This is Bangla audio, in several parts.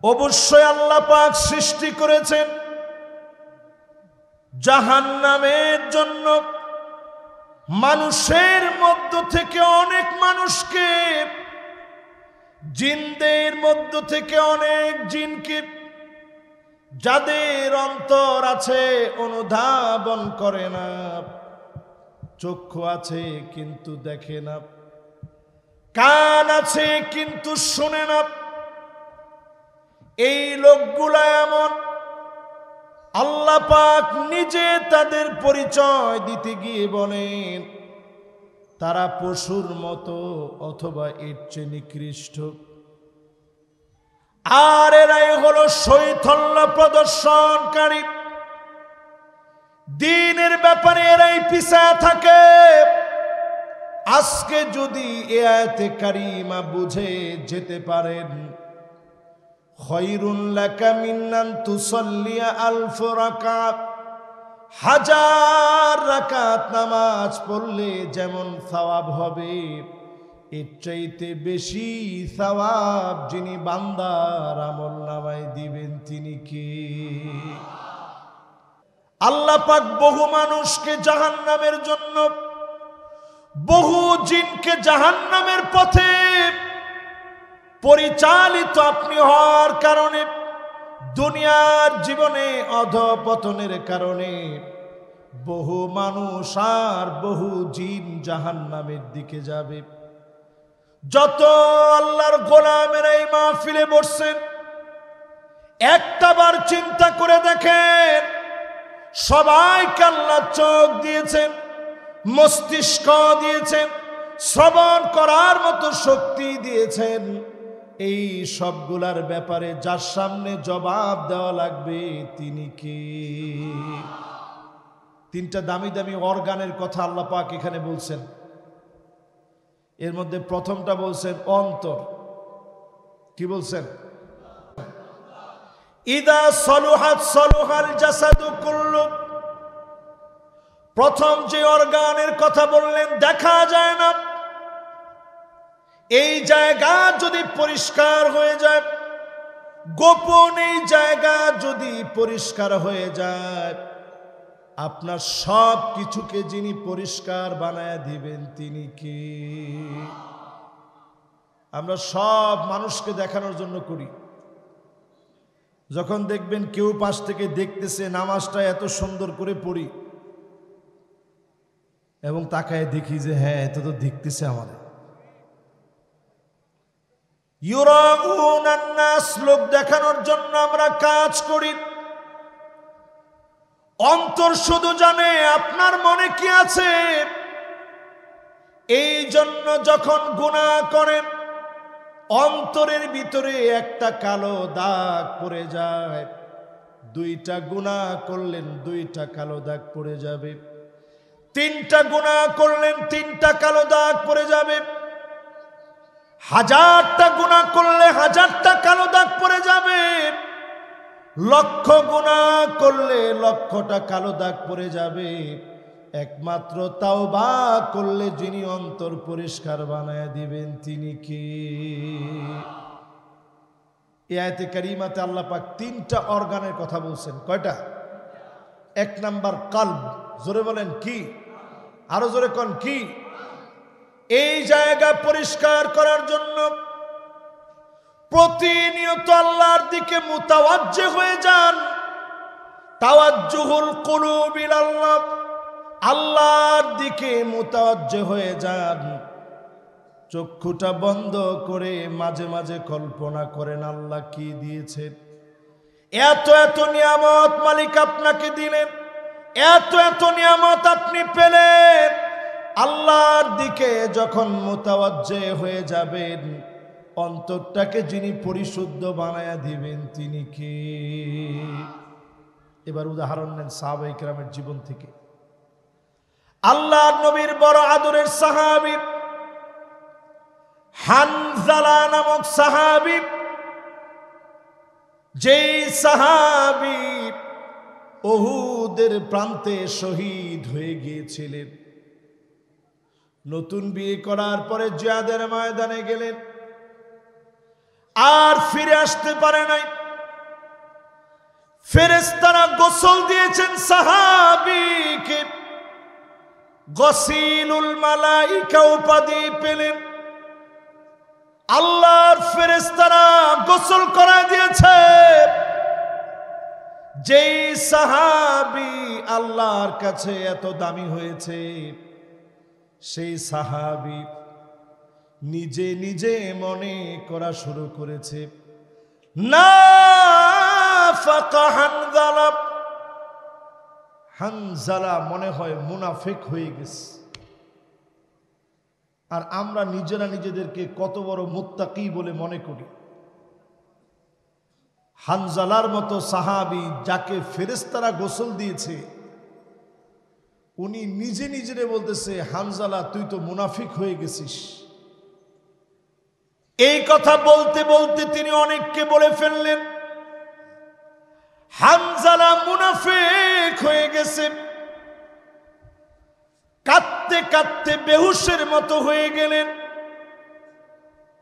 অবশ্যই আল্লাহ পাক সৃষ্টি করেছেন জাহান্নামের জন্য। মানুষের মধ্য থেকে অনেক মানুষকে, জিনদের মধ্য থেকে অনেক জিনকে, যাদের অন্তর আছে অনুধাবন করে না, চক্ষু আছে কিন্তু দেখে না, কান আছে কিন্তু শোনে না, এই লোকগুলা এমন আল্লাহ পাক নিজে তাদের পরিচয় দিতে গিয়ে বলেন তারা পশুর মতো অথবা এর চেয়ে নিকৃষ্ট। আর এরাই হলো শৈথল্য প্রদর্শনকারী, দ্বীনের ব্যাপারে এরাই পিছায় থাকে। আজকে যদি এ আয়াতে কারিমা বুঝে যেতে পারেন, খায়রুন লাকা মিন আন তুসাল্লিয়া আলফ রাকাত, 1000 রাকাত নামাজ পড়লে যেমন সওয়াব হবে, এর চাইতে বেশি সওয়াব যিনি বান্দার আমলনামায় দিবেন তিনি কে? আল্লাহ পাক বহু মানুষকে জাহান্নামের জন্য, বহু জিনকে জাহান্নামের পথে পরিচালিত আপনি হওয়ার কারণে, দুনিয়ার জীবনে অধঃপতনের কারণে বহু মানুষ আর বহু জিন জাহান্নামের দিকে যাবে। যত আল্লাহর গোলামেরা এই মাহফিলে বসছেন, একটাবার চিন্তা করে দেখেন, সবাইকে আল্লাহ চোখ দিয়েছেন, মস্তিষ্ক দিয়েছেন, শ্রবণ করার মতো শক্তি দিয়েছেন। এই সবগুলার ব্যাপারে যার সামনে জবাব দেওয়া লাগবে তিনি কে? তিনটা দামি দামি অর্গানের কথা আল্লাহ পাক এখানে বলছেন। এর মধ্যে প্রথমটা বলছেন অন্তর। কি বলছেন? ইদা সলুহাত সলুহাল জাসাদু কুল্লু। প্রথম যে অর্গানের কথা বললেন দেখা যায় না, এই জায়গা যদি পরিষ্কার হয়ে যায়, গোপন এই জায়গা যদি পরিষ্কার হয়ে যায়, আপনার সব কিছুকে যিনি পরিষ্কার বানায় দিবেন তিনি কে? আমরা সব মানুষকে দেখানোর জন্য করি। যখন দেখবেন কেউ পাশ থেকে দেখতেছে, নামাজটা এত সুন্দর করে পড়ি এবং তাকায় দেখি যে হ্যাঁ এত তো দেখতেছে আমাদের। ইউরাউনান নাস, লোক দেখানোর জন্য আমরা কাজ করি। অন্তর শুধু জানে আপনার মনে কি আছে। এই জন্য যখন গুনাহ করেন, অন্তরের ভিতরে একটা কালো দাগ পড়ে যায়। 2টা গুনাহ করলেন 2টা কালো দাগ পড়ে যাবে, 3টা গুনাহ করলেন 3টা কালো দাগ পড়ে যাবে, 1000টা গুনাহ করলে 1000টা কালো দাগ পড়ে যাবে, 1,00,000 গুনাহ করলে 1,00,000টা কালো দাগ পড়ে যাবে। একমাত্র তাওবা করলে যিনি অন্তর পরিষ্কার বানায় দিবেন তিনি কে? এই আয়াতে কারিমাতে আল্লাহ পাক 3টা অর্গানের কথা বলছেন। কয়টা? 1 নাম্বার কলব। জোরে বলেন কি? আরো জোরে কোন কি? এই জায়গা পরিষ্কার করার জন্য প্রতিনিয়ত আল্লাহর দিকে মুতাওয়াজ্জিহ হয়ে যান। তাওয়াজ্জুহুল কুলুব ইলাল্লাহ, আল্লাহর দিকে মুতাওয়াজ্জিহ হয়ে যান। চক্ষুটা বন্ধ করে মাঝে মাঝে কল্পনা করেন আল্লাহ কি দিয়েছেন। এত এত নিয়ামত মালিক আপনাকে দিলেন, এত এত নিয়ামত আপনি পেলেন। আল্লাহর দিকে যখন মুতাওয়াজ্জিহ হয়ে যাবেন, অন্তরটাকে যিনি পরিশুদ্ধ বানায়া দিবেন তিনি কে? এবার উদাহরণ নেন সাহাবায়ে কেরামের জীবন থেকে। আল্লাহর নবীর বড় আদরের সাহাবী হানজালা নামক সাহাবী, যেই সাহাবী উহুদের প্রান্তে শহীদ হয়ে গিয়েছিলেন। নতুন বিয়ে করার পরে জিহাদের ময়দানে গেলেন। আর ফিরে আসতে পারে নাই। ফেরেশতারা গোসল দিয়েছেন সাহাবীকে, গসিলুল মালাইকা উপাধি পেলেন। আল্লাহর ফেরেশতারা গোসল করা দিয়েছে। যেই সাহাবী আল্লাহর কাছে এত দামি হয়েছে, সেই সাহাবী নিজে নিজে মনে করা শুরু করেছে, নাফাকা হানজালা, হানজালা মনে হয় মুনাফিক হয়ে গেছে। আর আমরা নিজেরা নিজেদেরকে কত বড় মুত্তাকি বলে মনে করি। হানজালার মতো সাহাবী যাকে ফেরেশতারা গোসল দিয়েছে, উনি নিজে নিজেরে বলতেছে, হানজালা তুই তো মুনাফিক হয়ে গেছিস। এই কথা বলতে বলতে তিনি অনেককে বলে ফেললেন, হানজালা মুনাফিক হয়ে গেছে। কাঁদতে কাঁদতে বেহুশের মতো হয়ে গেলেন।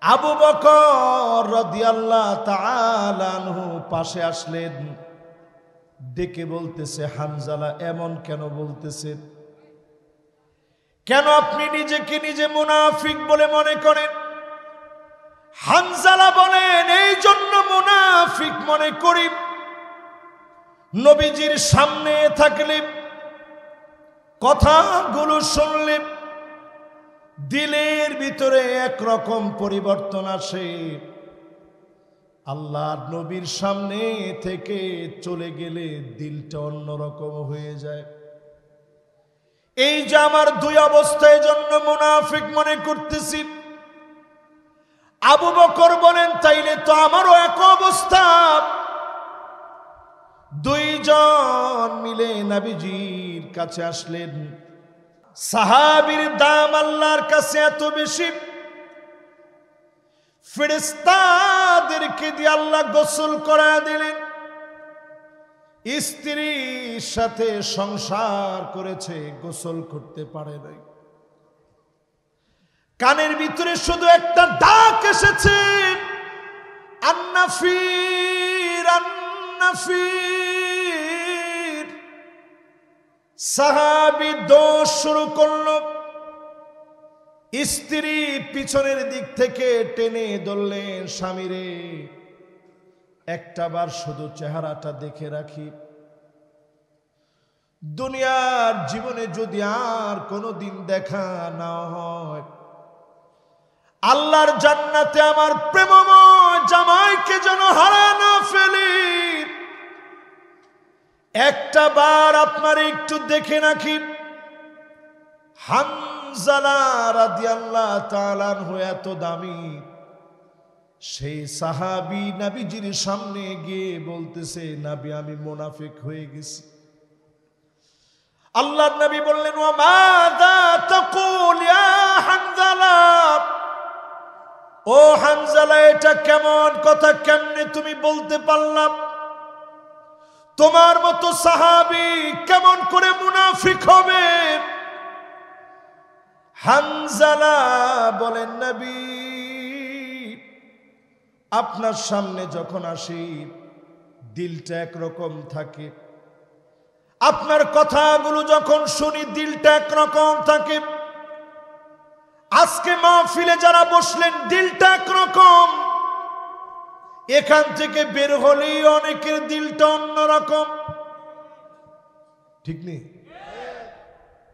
আবু বকর রাদিয়াল্লাহু তাআলা আনহু পাশে আসলেন, ডেকে বলতেছে, হানজালা এমন কেন বলতেছেন? কেন আপনি নিজেকে নিজে মুনাফিক বলে মনে করেন? হানজালা বলেন, এই জন্য মুনাফিক মনে করি, নবীজির সামনে থাকলে, কথাগুলো শুনলে দিলের ভিতরে একরকম পরিবর্তন আসে। আল্লাহর নবীর সামনে থেকে চলে গেলে দিলটা অন্যরকম হয়ে যায়। এই যে আমার দুই অবস্থায় জন্য মুনাফিক মনে করতেছি। আবু বকর বলেন, তাইলে তো আমারও এক অবস্থা। দুইজন মিলে নবীজির কাছে আসলেন। সাহাবীর দাম আল্লাহর কাছে এত বেশি, ফেরেশতাদেরকে দিয়ে আল্লাহ গোসল করা দিলেন। স্ত্রীর সাথে সংসার করেছে, গোসল করতে পারে নাই। কানের ভিতরে শুধু একটা ডাক এসেছে, আন্নাফির আন্নাফির। সাহাবী দৌড় শুরু করলো। স্ত্রী পিছনের দিক থেকে টেনে ধরলেন, স্বামীরে একটাবার শুধু চেহারাটা দেখে রাখি। দুনিয়ার জীবনে যদি আর কোনোদিন দেখা না হয়, আল্লাহর জান্নাতে আমার প্রেমময় জামাইকে যেন হারায় না ফেলি। একটা বার আপনার একটু দেখে রাখি। হানজালা রাদিয়াল্লাহু তাআলা আনহু এত দামি, সেই সাহাবী নবীজির সামনে গিয়ে বলতেছে, নবী আমি মুনাফিক হয়ে গেছি। আল্লাহর নবী বললেন, ওয়া মাযা তাকুল ইয়া হানজালা? ও হানজালা, এটা কেমন কথা, কেমনে তুমি বলতে পারলাম? তোমার মতো সাহাবী কেমন করে মুনাফিক হবে? হানজালা বলেন, নবী আপনার সামনে যখন আসি দিলটা একরকম থাকে, আপনার কথাগুলো যখন শুনি দিলটা একরকম থাকে। আজকে মাহফিলে যারা বসলেন দিলটা একরকম, এখান থেকে বের হলেই অনেকের দিলটা অন্যরকম, ঠিক নেই?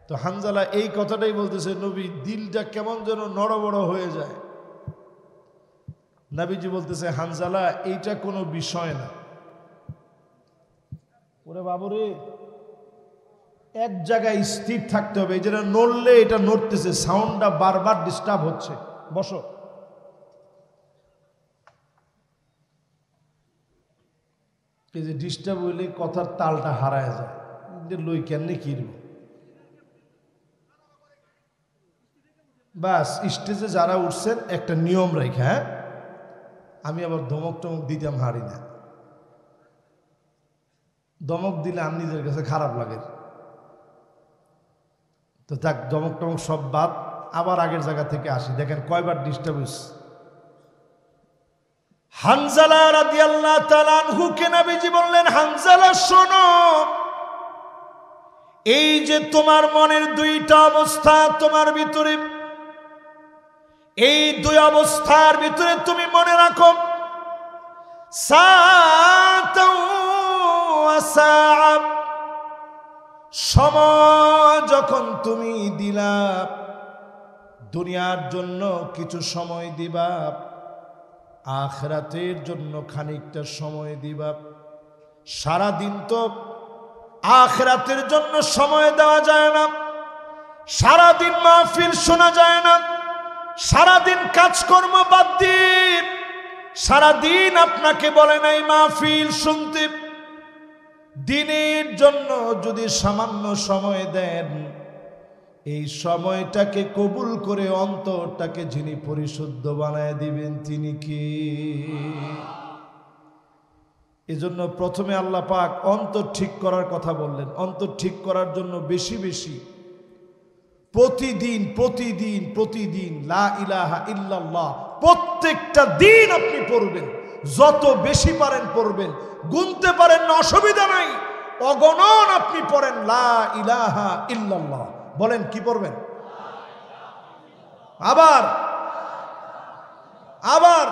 তো হানজালা এই কথাটাই বলতেছে, নবী দিলটা কেমন যেন নড়বড় হয়ে যায়। নবীজি বলতেছে, হানজালা এইটা কোনো বিষয় না। ওরে বাবুরে, এক জায়গায় স্থির থাকতে হবে। যেটা নড়লে এটা নড়তেছে, সাউন্ডটা বারবার ডিস্টার্ব হচ্ছে, বসো। এই যে ডিস্টার্ব হইলে কথার তালটা হারায় যায়, লই কেন কি বাস। স্টেজে যারা উঠছেন একটা নিয়ম রেখে, হ্যাঁ, আমি আবার ধমক টমক দিতাম হারি না। ধমক দিলে আমি নিজের কাছে খারাপ লাগে। তো যাক, ধমক টমক সব বাদ, আবার আগের জায়গা থেকে আসি। দেখেন কয়বার ডিস্টার্ব হচ্ছে। হানজালা রাদিয়াল্লাহু তাআলা আনহুকে নবীজি বললেন, হানজালা শোনো, এই যে তোমার মনের দুইটা অবস্থা তোমার ভিতরে, এই দুই অবস্থার ভিতরে তুমি মনে রাখো, সময় যখন তুমি দিলা, দুনিয়ার জন্য কিছু সময় দিবা, আখিরাতের জন্য খানিকটা সময় দিবা। সারা দিন তো আখিরাতের জন্য সময় দেওয়া যায় না, সারা দিন মাহফিল শোনা যায় না, সারা দিন কাজকর্ম বাদ দিন, সারা দিন আপনাকে বলে নাই মাহফিল শুনতে। দিনের জন্য যদি সামান্য সময় দেন, এই সময়টাকে কবুল করে অন্তরটাকে যিনি পরিশুদ্ধ বানায় দিবেন তিনি কি? এজন্য প্রথমে আল্লাহ পাক অন্তর ঠিক করার কথা বললেন। অন্তর ঠিক করার জন্য বেশি বেশি প্রতিদিন প্রতিদিন প্রতিদিন লা ইলাহা ইল্লাল্লাহ প্রত্যেকটা দিন আপনি পড়বেন, যত বেশি পারেন পড়বেন, গুনতে পারেন না অসুবিধা নাই, অগণন আপনি পড়েন লা ইলাহা ইল্লাল্লাহ। বলেন কি পড়বেন? আবার আবার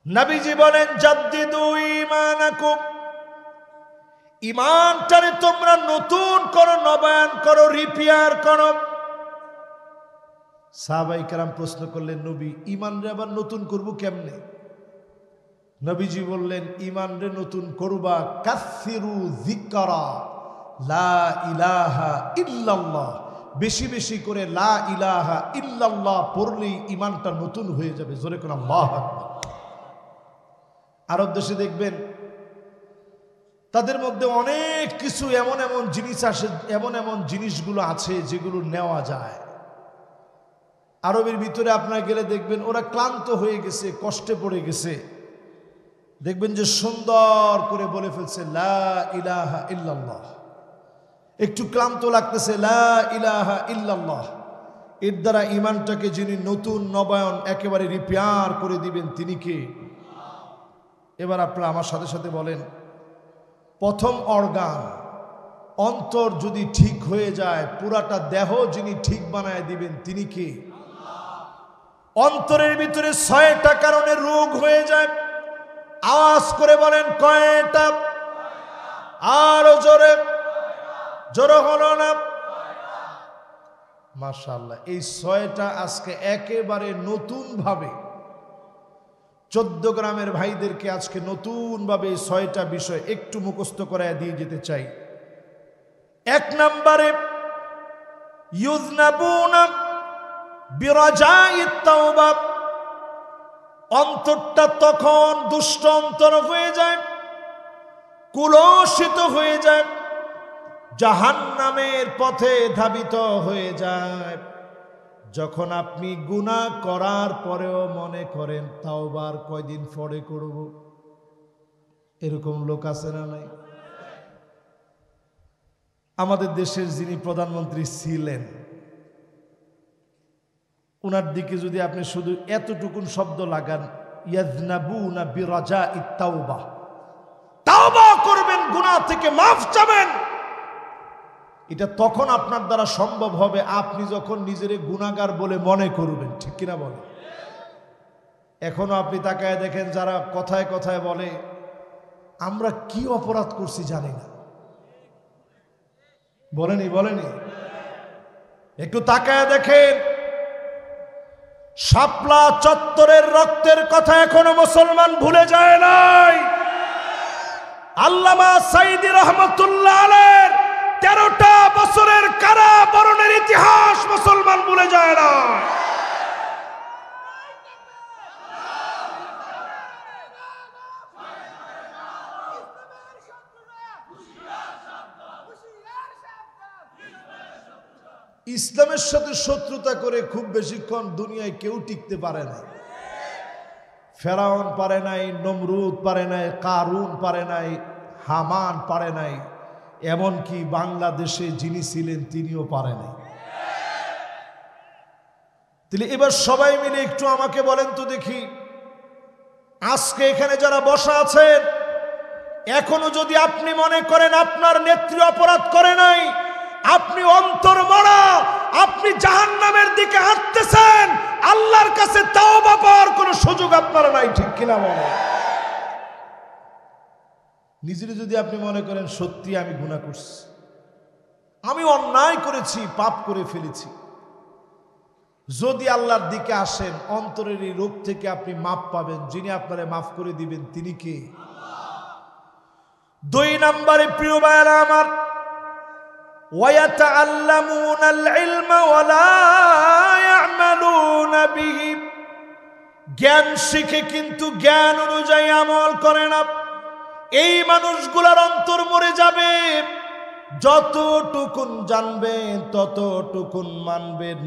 নবীজি বলেন, জাদ্দিদু ঈমানাকুম, ঈমানটারে তোমরা নতুন করো, নবায়ন করো, রিপেয়ার করো। সাহাবায়ে কেরাম প্রশ্ন করলেন, নবী ঈমানরে আবার নতুন করব কেমনে? নবীজি বললেন, ঈমানরে নতুন করবা কাসসিরু যিকরা লা ইলাহা ইল্লাল্লাহ, বেশি বেশি করে লা ইলাহা ইল্লাল্লাহ পড়লেই ঈমানটা নতুন হয়ে যাবে। জোরে কোন আল্লাহু আকবার। আরব দেশে দেখবেন তাদের মধ্যে অনেক কিছু এমন এমন জিনিস আসে, এমন এমন জিনিসগুলো আছে যেগুলো নেওয়া যায়। আরবের ভিতরে আপনারা গেলে দেখবেন ওরা ক্লান্ত হয়ে গেছে, কষ্টে পড়ে গেছে, দেখবেন যে সুন্দর করে বলে ফেলছে লা ইলাহা ইল্লাল্লাহ। একটু ক্লান্ত লাগতেছে, লা ইলাহা ইল্লাল্লাহ। এর দ্বারা ঈমানটাকে যিনি নতুন নবায়ন একেবারে রিপেয়ার করে দিবেন তিনি কে? এবার আপনারা আমার সাথে সাথে বলেন, প্রথম অর্গান অন্তর যদি ঠিক হয়ে যায়, পুরাটা দেহ যিনি ঠিক বানায় দিবেন তিনি কে? অন্তরের ভিতরে 6টা কারণে রোগ হয়ে যায়। আওয়াজ করে বলেন কয়টা? আরো জোরে, জোরে হলো না? মাশাআল্লাহ, এই 6টা আজকে একেবারে নতুন ভাবে 14 গ্রামের ভাইদেরকে আজকে নতুন ভাবে 6টা বিষয় একটু মুখস্থ করায় দিয়ে যেতে চাই। 1 নম্বরে ইউযনাবুনা বিরাজাইত তাওবা, অন্তরটা তখন দুষ্ট অন্তর হয়ে যায়, কুলসিত হয়ে যায়, জাহান্নামের পথে ধাবিত হয়ে যায়। যখন আপনি গুনাহ করার পরেও মনে করেন তাওবার কয়দিন পরে করব, এরকম লোক আছে না নাই? আমাদের দেশের যিনি প্রধানমন্ত্রী ছিলেন, ওনার দিকে যদি আপনি শুধু এতটুকুন শব্দ লাগান, ইয়াযনাবুনা বিরাজাইত তাওবা, তাওবা করবেন, গুনাহ থেকে মাফ চাবেন, এটা তখন আপনার দ্বারা সম্ভব হবে আপনি যখন নিজের গুনাহগার বলে মনে করবেন। ঠিক কিনা বলেন? এখনো আপনি তাকায় দেখেন যারা কথায় কথায় বলে আমরা কি অপরাধ করছি জানি না, বলেনি বলেনি? একটু তাকায় দেখেন, শাপলা চত্বরের রক্তের কথা এখনো মুসলমান ভুলে যায় নাই। আল্লামা সাঈদী রহমাতুল্লাহ আলাইহির 13টা বছরের কারাবরণের ইতিহাস মুসলমান ভুলে যায় না। ইসলামের সাথে শত্রুতা করে খুব বেশিক্ষণ দুনিয়ায় কেউ টিকতে পারে না। ফেরাউন পারে নাই, নমরুদ পারে নাই, কারুন পারে নাই, হামান পারে নাই, এমনকি বাংলাদেশে যিনি ছিলেন তিনিও পারে নাই। তাহলে এবার সবাই মিলে একটু আমাকে বলেন তো দেখি, আজকে এখানে যারা বসা আছেন, এখনো যদি আপনি মনে করেন আপনার নেত্রী অপরাধ করে নাই, আপনি অন্তর মরা, আপনি জাহান্নামের দিকে হাঁটতেছেন, আল্লাহর কাছে তাওবা পাওয়ার কোনো সুযোগ আপনার নাই, ঠিক কিনা বলেন? নিজের যদি আপনি মনে করেন সত্যি আমি গুনাহ করছি, আমি অন্যায় করেছি, পাপ করে ফেলেছি, যদি আল্লাহর দিকে আসেন, অন্তরের এই রোগ থেকে আপনি মাফ পাবেন। যিনি আপনারে মাফ করে দিবেন তিনি কে? দুই নম্বরে প্রিয় ভাইরা আমার, ওয়ায়াতাআল্লামুনাল ইলমা ওয়ালা ইয়ামালুনা বিহি, জ্ঞান শিখে কিন্তু জ্ঞান অনুযায়ী আমল করে না, এই মানুষগুলোর অন্তর মরে যাবে। যতটুকুন জানবেন ততটুকুন মানবেন,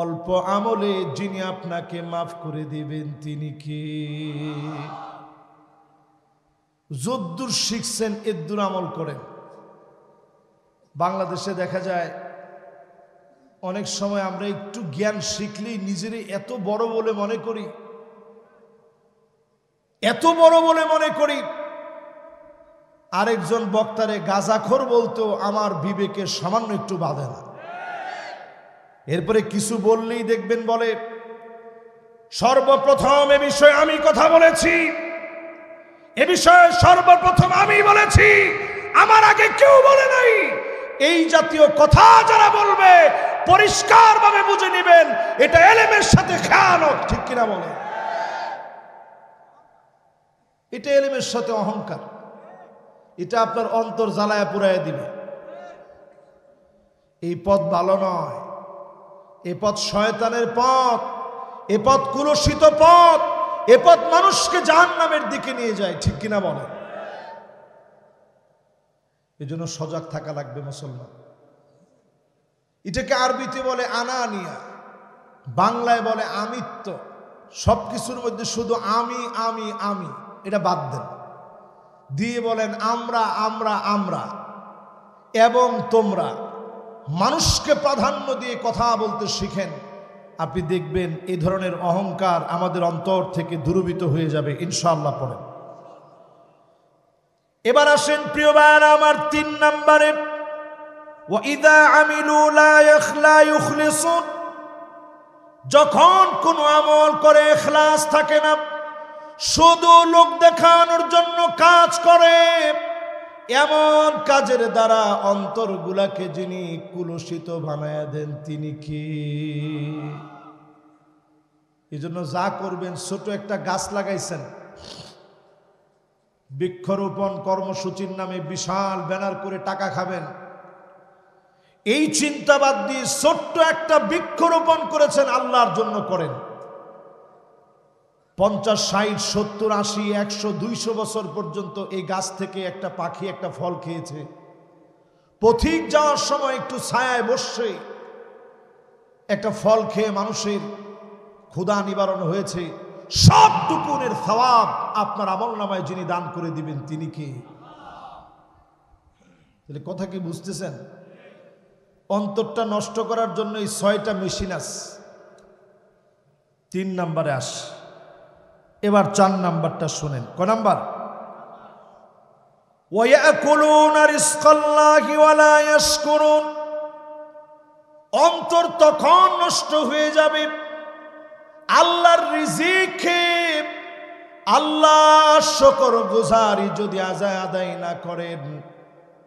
অল্প আমলে যিনি আপনাকে মাফ করে দিবেন তিনি কে? যদ্দূর শিখছেন এদ্দূর আমল করেন। বাংলাদেশে দেখা যায় অনেক সময় আমরা একটু জ্ঞান শিখলেই নিজেরই এত বড় বলে মনে করি, এত বড় বলে মনে করি। আরেকজন বক্তারে গাঁজাখোর বলতো আমার বিবেকে সামান্য একটু বাধে না। এরপরে কিছু বললেই দেখবেন বলে সর্বপ্রথম এ বিষয়ে আমি কথা বলেছি, এ বিষয়ে সর্বপ্রথম আমি বলেছি, আমার আগে কেউ বলে নাই। এই জাতীয় কথা যারা বলবে পরিষ্কারভাবে বুঝে নেবেন এটা এলেমের সাথে খেয়ানত, ঠিক কিনা বলে? এটা এলেমের সাথে অহংকার, এটা আপনার অন্তর জ্বালায়া পুরাইয়া দিবে। এই পথ ভালো নয়, এ পথ শয়তানের পথ, এ পথ কুলসিত পথ, এ পথ মানুষকে জাহান্নামের দিকে নিয়ে যায়, ঠিক কিনা বলে? এজন্য সজাগ থাকা লাগবে মুসলমান। এটাকে আরবিতে বলে আনানিয়া, বাংলায় বলে আমিত্ব। সবকিছুর মধ্যে শুধু আমি আমি আমি, এটা বাদ দেন, দিয়ে বলেন আমরা আমরা আমরা এবং তোমরা। মানুষকে প্রাধান্য দিয়ে কথা বলতে শিখেন, আপনি দেখবেন এই ধরনের অহংকার আমাদের অন্তর থেকে দূরীভূত হয়ে যাবে ইনশাআল্লাহ। পড়েন। এবার আসেন প্রিয় ভাইরা আমার, 3 নম্বরে ওয়াইদা আমিলু লা ইখলিসুন, যখন কোন আমল করে ইখলাস থাকে না, শুধু লোক দেখানোর জন্য কাজ করে, এমন কাজের দ্বারা অন্তরগুলাকে যিনি কুলসিত বানায়া দেন তিনি কি? এই জন্য যা করবেন, ছোট একটা গাছ লাগাইছেন, বৃক্ষরোপণ কর্মসূচির নামে বিশাল ব্যানার করে টাকা খাবেন, এই চিন্তাবাদ দিয়ে ছোট্ট একটা বৃক্ষরোপণ করেছেন, আল্লাহর জন্য করেন। 50, 60, 70, 80, 100, 200 বছর পর্যন্ত এই গাছ থেকে একটা পাখি একটা ফল খেয়েছে। পথিক যাওয়ার সময় একটু ছায়ায় বসে একটা ফল খেয়ে মানুষের ক্ষুধা নিবারণ হয়েছে। সবটুকুনের সওয়াব আপনার আমলনামায় যিনি দান করে দিবেন তিনি কে? তাহলে কথা কি বুঝতেছেন? অন্তরটা নষ্ট করার জন্য এই 6টা মেশিন আছে। 3 নম্বরে আস। এবার 4 নাম্বারটা শুনেন। ক নাম্বার? ওয়ায়াকুলুনা রিজকাল্লাহি ওয়ালা ইয়াশকুরুন, অন্তর তখন নষ্ট হয়ে যাবে আল্লাহর রিজিকে আল্লাহ শুকরগুজারি যদি আদায় না করেন,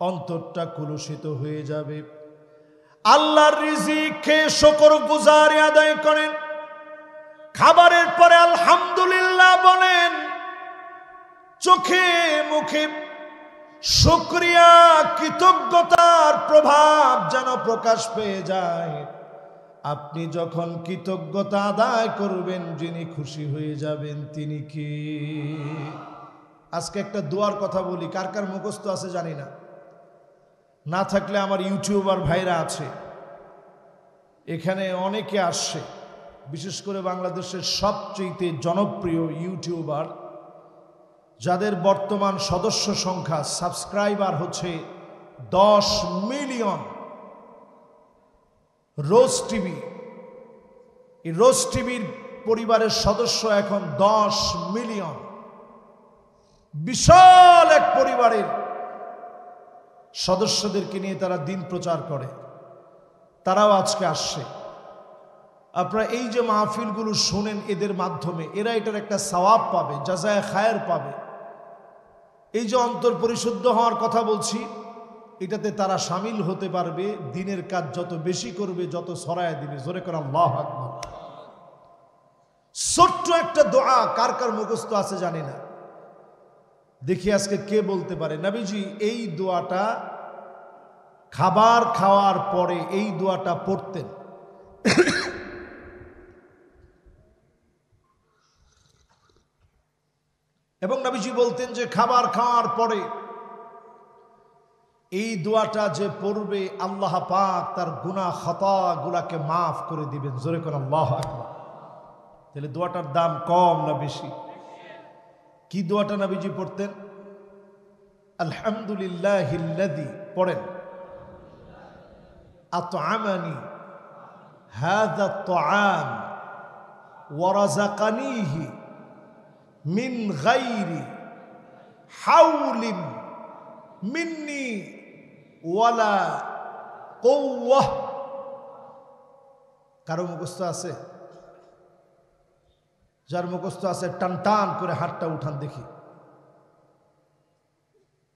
অন্তরটা কুলুষিত হয়ে যাবে। আল্লাহর রিজিকে শুকরগুজারি আদায় করেন, খাবারের পরে আলহামদুলিল্লাহ বলেন, চোখে মুখে শুকরিয়া কৃতজ্ঞতার প্রভাব যেন প্রকাশ পেয়ে যায়। আপনি যখন কৃতজ্ঞতা আদায় করবেন, যিনি খুশি হয়ে যাবেন তিনি কি? আজকে একটা দোয়ার কথা বলি, কার কার মুখস্থ আছে জানি না, না থাকলে আমার ইউটিউবার ভাইরা আছে, এখানে অনেকে আসছে, বিশেষ করে বাংলাদেশের সবচেয়ে জনপ্রিয় ইউটিউবার, যাদের বর্তমান সদস্য সংখ্যা সাবস্ক্রাইবার হচ্ছে 10 মিলিয়ন। রোজ টিভি, এই রোজ টিভির পরিবারের সদস্য এখন 10 মিলিয়ন, বিশাল এক পরিবারের সদস্যদেরকে নিয়ে তারা দিন প্রচার করে। তারাও আজকে আসছে। আপনারা এই যে মাহফিলগুলো শুনেন, এদের মাধ্যমে এরা এটার একটা সওয়াব পাবে, জাযায়ে খায়ের পাবে। এই যে অন্তর পরিশুদ্ধ হওয়ার কথা বলছি, এটাতে তারা শামিল হতে পারবে। দিনের কাজ যত বেশি করবে, যত ছড়ায় দিবে। জোরে করে আল্লাহু আকবার। ছোট্ট একটা দোয়া কার কার মুখস্থ আছে জানি না, দেখি আজকে কে বলতে পারে। নবীজি এই দোয়াটা খাবার খাওয়ার পরে এই দোয়াটা পড়তেন। এবং নবীজি বলতেন যে খাবার খাওয়ার পরে এই দোয়াটা যে পড়বে, আল্লাহ পাক তার গুনাহ খাতাগুলোকে মাফ করে দিবেন। জোরে করে আল্লাহু আকবার। তাহলে দোয়াটার দাম কম না বেশি? কি দোয়াটা নবীজি পড়তেন? আলহামদুলিল্লাহিল্লাযী, পড়েন, আত'আমানি হাযা আত-তাআম ওয়া রাযাকানিহি মিন গায়রি হাওলিন মিন্নি ওয়ালা কুওয়াহ। কারো মুখস্থ আছে? যার মুখস্থ আছে টান টান করে হাতটা উঠান দেখি।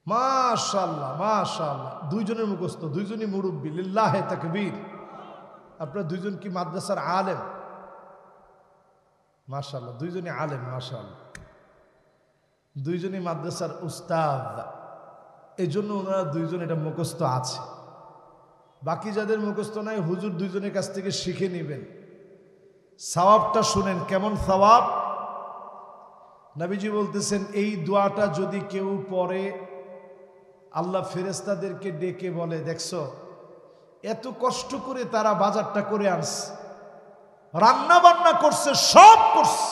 মাশাআল্লাহ, মাশাআল্লাহ। দুইজনের মুখস্থ, দুইজনই মুরব্বী। লিল্লাহি তাকবীর। আপনারা দুইজন কি মাদ্রাসার আলেম? মাশাআল্লাহ, দুইজনই আলেম। মাশাআল্লাহ, দুইজনই মাদ্রাসার উস্তাদ। এই জন্য ওনারা দুইজন এটা মুখস্থ আছে। বাকি যাদের মুখস্থ নাই, হুজুর দুইজনের কাছ থেকে শিখে নেবেন। সওয়াবটা শুনেন, কেমন সওয়াব। নবীজি বলতেছেন এই দোয়াটা যদি কেউ পড়ে, আল্লাহ ফেরেশতাদেরকে ডেকে বলে, দেখছো এত কষ্ট করে তারা বাজারটা করে আনছে, রান্না বান্না করছে, সব করছে,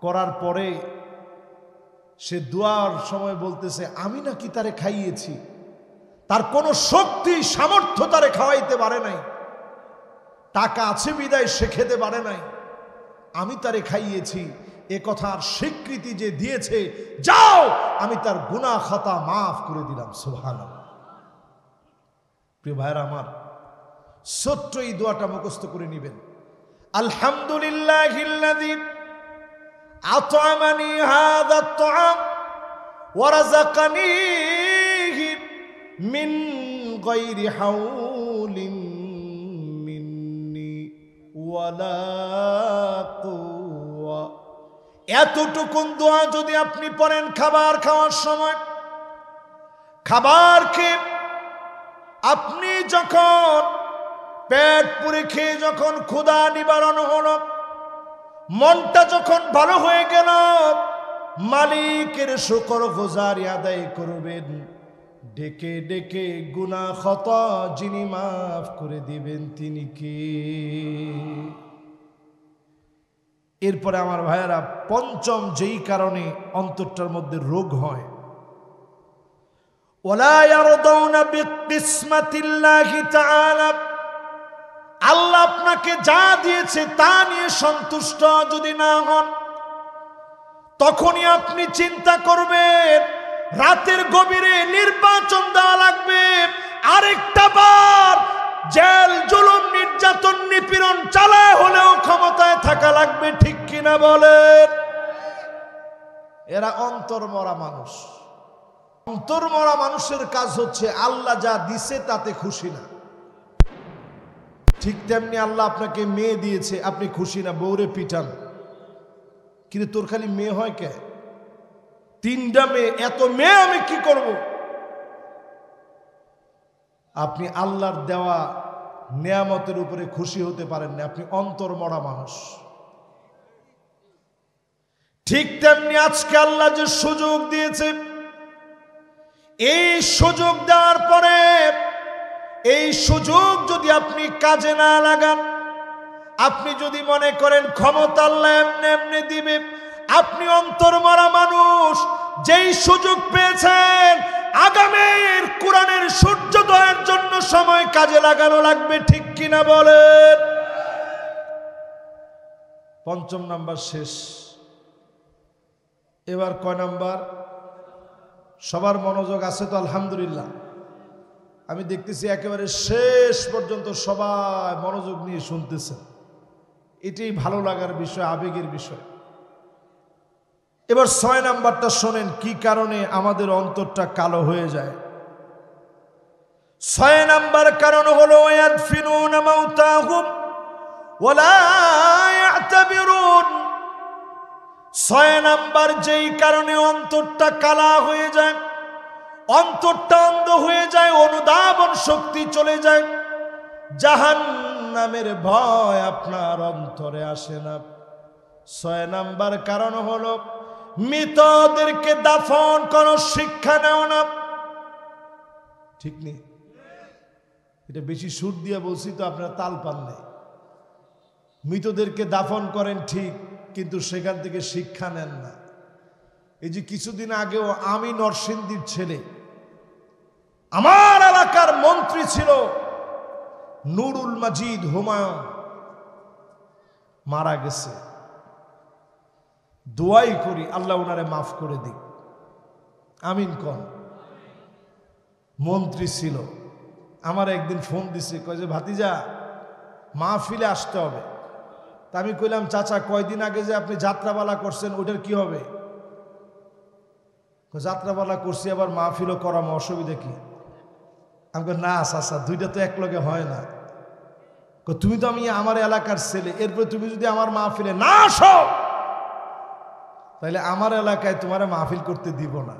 করার পরে সে দোয়ার সময় বলতেছে আমি নাকি তারে খাইয়েছি, তার কোনো শক্তি সামর্থ্য তারে খাওয়াইতে পারে নাই, টাকা আছে বিদায় সে খেতে পারে নাই, আমি তারে খাইয়েছি। এ কথার স্বীকৃতি যে দিয়েছে, যাও আমি তার গুনাহ খাতা মাফ করে দিলাম। সুবহানাল্লাহ। প্রিয় ভাইরা আমার, ছোট্ট এই দোয়াটা মুখস্থ করে নেবেন। আলহামদুলিল্লাহিল্লাযী আত'আমানি হাযা আত-তাআম ওয়া রাযাকানিহি মিন গায়রি হাওলিন মিন্নি ওয়ালা কুওয়া। এতটুকুন দোয়া যদি আপনি পড়েন খাবার খাওয়ার সময়, খাবার খেয়ে আপনি যখন পেট পুরে খেয়ে যখন ক্ষুধা নিবারণ হলো, মনটা যখন ভালো হয়ে গেল, মালিকের শুকর গুজারি আদায় করবেন। ডেকে ডেকে গুনাহ খাতা যিনি মাফ করে দিবেন তিনি কে? এরপরে আমার ভাইয়েরা, পঞ্চম যেই কারণে অন্তরটার মধ্যে রোগ হয়, ওয়ালা ইয়ারদাউনা বিকিসমাতিল্লাহি তাআলা, আল্লাহ আপনাকে যা দিয়েছে তা নিয়ে সন্তুষ্ট যদি না হন, তখনই আপনি চিন্তা করবেন রাতের গভীরে নির্বাচন দেওয়া লাগবে, আরেকটা বার জেল জুলুম নির্যাতন নিপীড়ন চালায় হলেও ক্ষমতায় থাকা লাগবে। ঠিক কিনা বলেন? এরা অন্তর্মরা মানুষ। অন্তর্মরা মানুষের কাজ হচ্ছে আল্লাহ যা দিছে তাতে খুশি না। ঠিক তেমনি আল্লাহ আপনাকে মেয়ে দিয়েছে, আপনি খুশি না, বউরে পিটান, কিন্তু তোর খালি মেয়ে হয় কে? 3টা মেয়ে, এত মেয়ে আমি কি করব? আপনি আল্লাহর দেওয়া নেয়ামতের উপরে খুশি হতে পারেন না, আপনি অন্তর্মরা মানুষ। ঠিক তেমনি আজকে আল্লাহ যে সুযোগ দিয়েছে, এই সুযোগ দেওয়ার পরে এই সুযোগ যদি আপনি কাজে না লাগান, আপনি যদি মনে করেন ক্ষমতা আল্লাহ এমনি এমনি দিবে, আপনি অন্তর্মরা মানুষ। যেই সুযোগ পেয়েছেন, আগামীর কোরআনের সূর্যোদয়ের জন্য সময় কাজে লাগানো লাগবে। ঠিক কিনা বলেন? পঞ্চম নাম্বার শেষ। এবার কয় নাম্বার? সবার মনোযোগ আছে তো? আলহামদুলিল্লাহ। আমি দেখতেছি একেবারে শেষ পর্যন্ত সবাই মনোযোগ নিয়ে শুনতেছেন। এটাই ভালো লাগার বিষয়, আবেগের বিষয়। এবার 6 নাম্বারটা শোনেন, কি কারণে আমাদের অন্তরটা কালো হয়ে যায়। 6 নাম্বার কারণ হলো ইয়াদফিনুনা মাউতাহুম ওয়ালা ইয়াতাবিরুন। 6 নাম্বার যেই কারণে অন্তরটা কালা হয়ে যায়, অন্তরটা অন্ধ হয়ে যায়, অনুধাবন শক্তি চলে যায়, জাহান্নামের ভয় আপনার অন্তরে আসে না। 6 নাম্বার কারণ হলো মৃতদেরকে দাফন করার শিক্ষা নেও না। ঠিক নেই? এটা বেশি সুর দিয়ে বলছি তো আপনারা তাল পান নাই। মৃতদেরকে দাফন করেন ঠিক, কিন্তু সেখান থেকে শিক্ষা নেন না। এই যে কিছুদিন আগেও আমি নরসিংদীর ছেলে, আমার এলাকার মন্ত্রী ছিল নুরুল মাজিদ হুমায়ুন, মারা গেছে। দোয়াই করি আল্লাহ ওনারে মাফ করে দিক, আমিন কোন। মন্ত্রী ছিল, আমার একদিন ফোন দিছে, কয় যে ভাতিজা মাহফিলে আসতে হবে। তা আমি কইলাম চাচা কয়দিন আগে যে আপনি যাত্রাপালা করছেন ওটার কি হবে? যাত্রাপালা করছি আবার মাহফিলও করাম, অসুবিধা কি? আমি কই না চাচা, দুইটা তো একলগে হয় না। তুমি তো আমি আমার এলাকার ছেলে, এরপরে তুমি যদি আমার মাহফিলে না আসো তাহলে আমার এলাকায় তোমার মাহফিল করতে দিব না।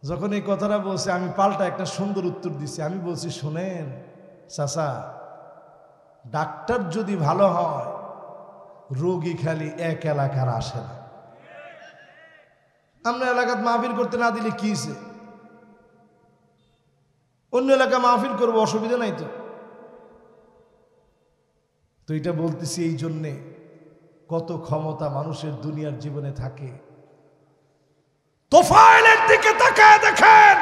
যখন এই কথাটা বলছে আমি পাল্টা একটা সুন্দর উত্তর দিছি। আমি বলছি শোনেন চাচা, ডাক্তার যদি ভালো হয় রোগী খালি এক এলাকার আসে না। আমরা এলাকাত মাহফিল করতে না দিলে কি হয়েছে? অন্য এলাকা মাহফিল করবো, অসুবিধা নাই তো। তো এটা বলতেছি এই জন্যে, কত ক্ষমতা মানুষের দুনিয়ার জীবনে থাকে। তোফায়েলের দিকে তাকায় দেখেন,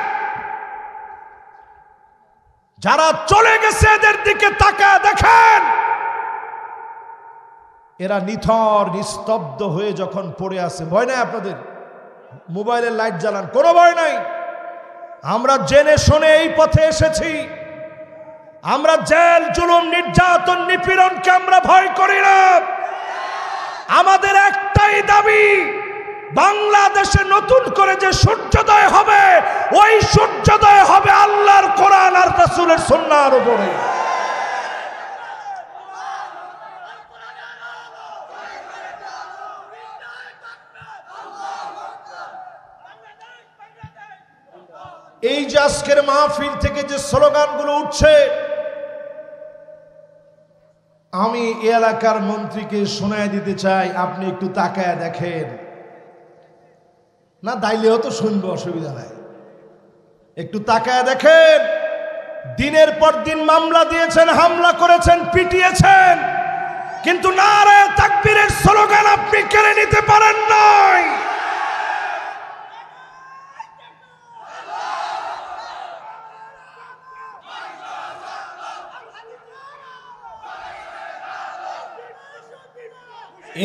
যারা চলে গেছে এদের দিকে তাকায় দেখেন, এরা নিথর নিস্তব্ধ হয়ে যখন পড়ে আছে। ভয় নাই আপনাদের? মোবাইলের লাইট জ্বালান, কোনো ভয় নাই। আমরা জেনে শুনে এই পথে এসেছি। আমরা জেল জুলুম নির্যাতন নিপীড়নকে আমরা ভয় করি না। আমাদের একটাই দাবি, বাংলাদেশে নতুন করে যে সূর্যোদয় হবে, ওই সূর্যোদয় হবে আল্লাহর কোরআন আর রাসূলের সুন্নাহর উপরে। এই যে আজকের মাহফিল থেকে যে স্লোগানগুলো উঠছে, আমি এলাকার মন্ত্রীকে শোনায় দিতে চাই, আপনি একটু তাকায় দেখেন। না দাইলেও তো শুনবো, অসুবিধা নাই। একটু তাকায় দেখেন, দিনের পর দিন মামলা দিয়েছেন, হামলা করেছেন, পিটিয়েছেন, কিন্তু নারায়ে তাকবীরের স্লোগান আপনি কেড়ে নিতে পারেন নাই।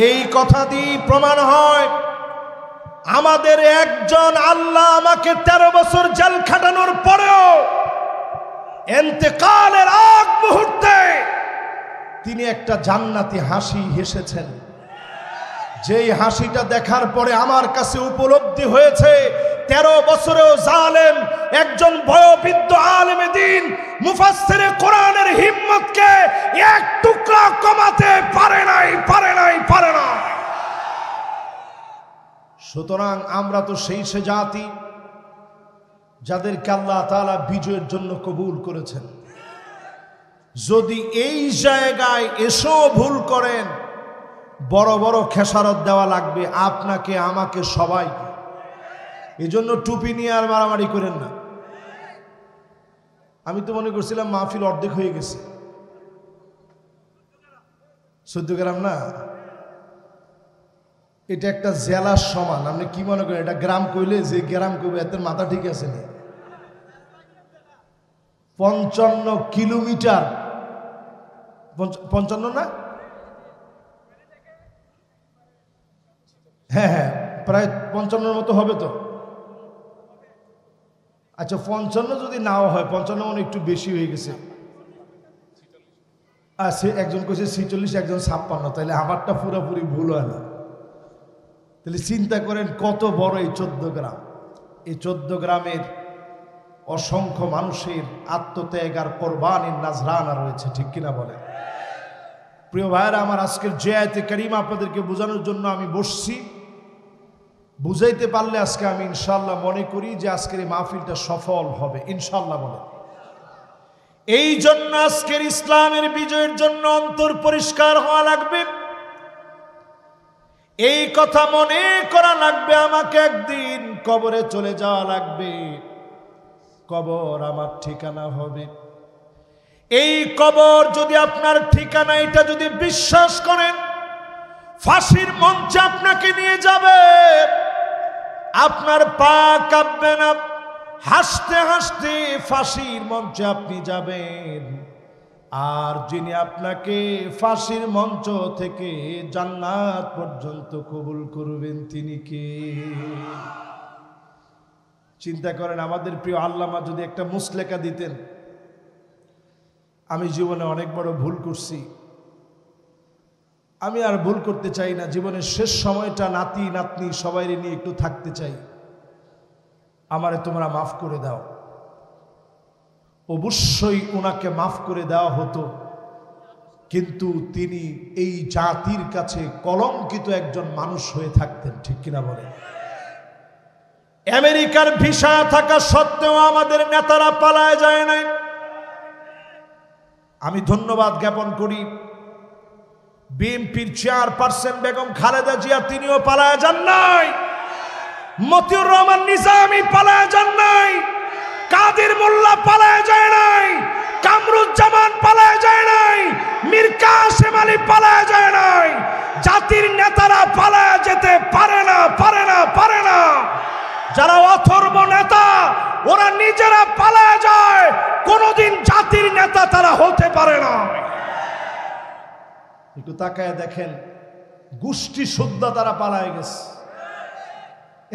এই কথা দিয়ে প্রমাণ হয় আমাদের একজন আল্লাহ আমাকে 13 বছর জেল খাটানোর পরেও ইন্তেকালের আগ মুহূর্তে তিনি একটা জান্নাতি হাসি হেসেছেন। যেই হাসিটা দেখার পরে আমার কাছে উপলব্ধি হয়েছে 13 বছরেও জালেম একজন বয়োবৃদ্ধ আলেমে দ্বীন মুফাসসিরে কোরআনের হিম্মতকে এক টুকরা কমাতে পারে না। সুতরাং আমরা তো সেই সে জাতি যাদেরকে আল্লাহ তাআলা বিজয়ের জন্য কবুল করেছেন। যদি এই জায়গায় এসেও ভুল করেন, বড় বড় খেসারত দেওয়া লাগবে আপনাকে, আমাকে, সবাইকে। এই জন্য টুপি নিয়ে আর মারামারি করেন না। আমি তো মনে করছিলাম মাহফিল অর্ধেক হয়ে গেছে। 14 গ্রাম না, এটা একটা জেলার সমান। আপনি কি মনে করেন এটা গ্রাম কইলে যে গ্রাম কইবে এত মাথা ঠিক আছে না? 55 কিলোমিটার, 55 না, হ্যাঁ হ্যাঁ, প্রায় 55 মতো হবে তো। আচ্ছা 55 যদি নাও হয়, 55 মনে একটু বেশি হয়ে গেছে। আর সে একজন কইছে 46, একজন 56, তাহলে আমারটা পুরোপুরি ভুল হয় না। তাহলে চিন্তা করেন কত বড় এই 14 গ্রাম। এই 14 গ্রামের অসংখ্য মানুষের আত্মত্যাগ আর কোরবানির নাজরানা রয়েছে, ঠিক কিনা বলে? প্রিয় ভাইরা আমার, আজকের যে আয়াতে কারিমা আপনাদেরকে বোঝানোর জন্য আমি বসছি, বুঝাইতে পারলে আজকে আমি ইনশাআল্লাহ মনে করি যে আজকের এই মাহফিলটা সফল হবে ইনশাআল্লাহ বলে। এই জন্য আজকের ইসলামের বিজয়ের জন্য অন্তর পরিষ্কার হওয়া লাগবে, এই কথা মনে করা লাগবে। আমাকে একদিন কবরে চলে যাওয়া লাগবে, কবর আমার ঠিকানা হবে। এই কবর যদি আপনার ঠিকানা, এটা যদি বিশ্বাস করেন, ফাঁসির মঞ্চে আপনাকে নিয়ে যাবে, আপনার পা কাঁপবে না, হাসতে হাসতে ফাঁসির মঞ্চে আপনি যাবেন। আর যিনি আপনাকে ফাঁসির মঞ্চ থেকে জান্নাত পর্যন্ত কবুল করবেন তিনি কে? চিন্তা করেন, আমাদের প্রিয় আল্লামা যদি একটা মুসলেকা দিতেন, আমি জীবনে অনেক বড় ভুল করছি, আমি আর ভুল করতে চাই না, জীবনের শেষ সময়টা নাতি নাতনি সবাই নিয়ে একটু থাকতে চাই, আমারে তোমরা মাফ করে দাও। অবশ্যই ওনাকে মাফ করে দেওয়া হতো, কিন্তু তিনি এই জাতির কাছে কলঙ্কিত একজন মানুষ হয়ে থাকতেন, ঠিক কিনা বলে? আমেরিকার ভিসা থাকা সত্ত্বেও আমাদের নেতারা পালায় যায় নাই। আমি ধন্যবাদ জ্ঞাপন করি বিএনপির চেয়ারপারসন বেগম খালেদা জিয়া, তিনিও পালায় যান নাই। মতিউর রহমান নিজামী পালায় যান নাই, কাদের মোল্লা পালায় যায় নাই, কামরুজ্জামান পালায় যায় নাই, মীর কাসেম আলী পালায় যায় নাই। জাতির নেতারা পালায় যেতে পারে না, পারে না, পারে না। যারা অথর্ব নেতা, ওরা নিজেরা পালায় যায়, কোনদিন জাতির নেতা তারা হতে পারে না। একটু তাকায় দেখেন, গোষ্ঠী শুদ্ধা তারা পালায় গেছে।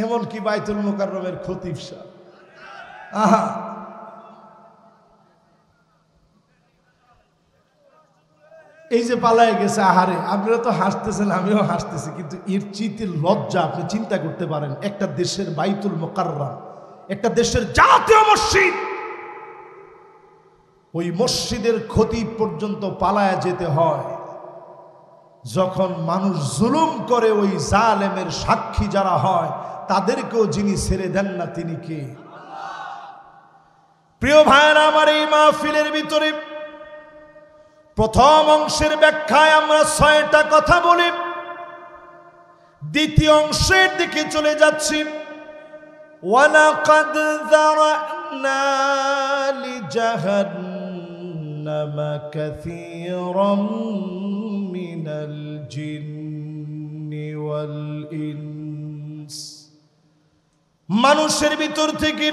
এমনকি বাইতুল মুকাররমের খতিব সাহেব, আহা, এই যে পালায় গেছে, আহারে, আপনারা তো হাসতেছেন, আমিও হাসতেছি, কিন্তু এর চিতে লজ্জা আপনি চিন্তা করতে পারেন। একটা দেশের বাইতুল মুকাররম, একটা দেশের জাতীয় মসজিদ, ওই মসজিদের খতিব পর্যন্ত পালায় যেতে হয়। যখন মানুষ জুলুম করে, ওই জালেমের সাক্ষী যারা হয় তাদেরকেও যিনি ছেড়ে দেন না, তিনি কে? প্রিয় ভাইরা আমার, এই মাহফিলের ভিতরে প্রথম অংশের ব্যাখ্যায় আমরা 6টা কথা বলি, দ্বিতীয় অংশের দিকে চলে যাচ্ছি। ওয়ালাকাদ যারানা লিজাহান্নামা কাসীরাম মিনাল জিন্নি ওয়াল ইনস, মানুষের ভিতর থেকে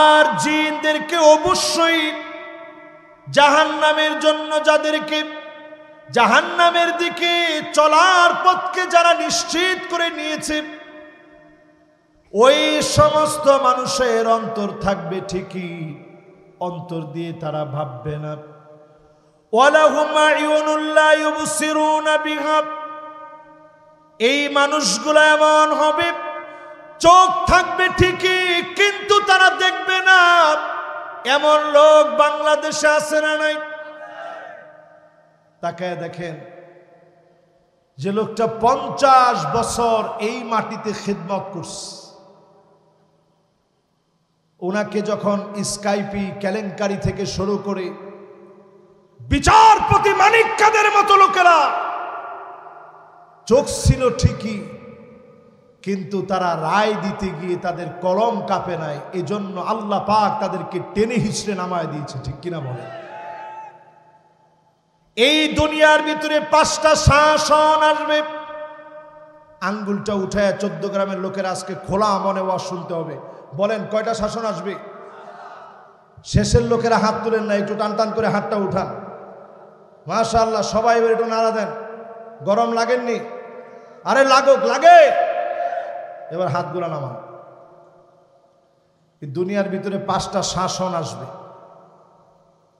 আর জিনদেরকে অবশ্যই জাহান্নামের জন্য, যাদেরকে জাহান্নামের দিকে চলার পথকে যারা নিশ্চিত করে নিয়েছে, ওই সমস্ত মানুষের অন্তর থাকবে ঠিকই, অন্তর দিয়ে তারা ভাববে না। ওয়ালাহুম আয়ুনুন লা ইউবসিরুনা বিহা, এই মানুষগুলো এমন হবে, চোখ থাকবে ঠিকই কিন্তু তারা দেখবে না। এমন লোক বাংলাদেশে আছে না নাই? তাকায় দেখেন, যে লোকটা 50 বছর এই মাটিতে খিদমত করছে, ওনাকে যখন স্কাইপি কেলেঙ্কারি থেকে শুরু করে বিচারপতি মানিক কাদের মতো লোকেরা, চোখ ছিল ঠিকই কিন্তু তারা রায় দিতে গিয়ে তাদের কলম কাঁপে নাই, এজন্য আল্লাহ পাক তাদেরকে টেনে হিচড়ে নামায় দিয়েছে, ঠিক কিনা বলে? এই দুনিয়ার ভিতরে 5টা শাসন আসবে, আঙ্গুলটা উঠায় 14 গ্রামের লোকের আজকে খোলা মনে ওয়াজ শুনতে হবে। বলেন কয়টা শাসন আসবে? শেষের লোকেরা হাত তুলেন না, একটু টান টান করে হাতটা উঠান। মাশাআল্লাহ, সবাই এবার একটু নাড়া দেন। গরম লাগেননি? আরে লাগুক, লাগে। এবার হাতগুলা নামান। এই দুনিয়ার ভিতরে 5টা শাসন আসবে,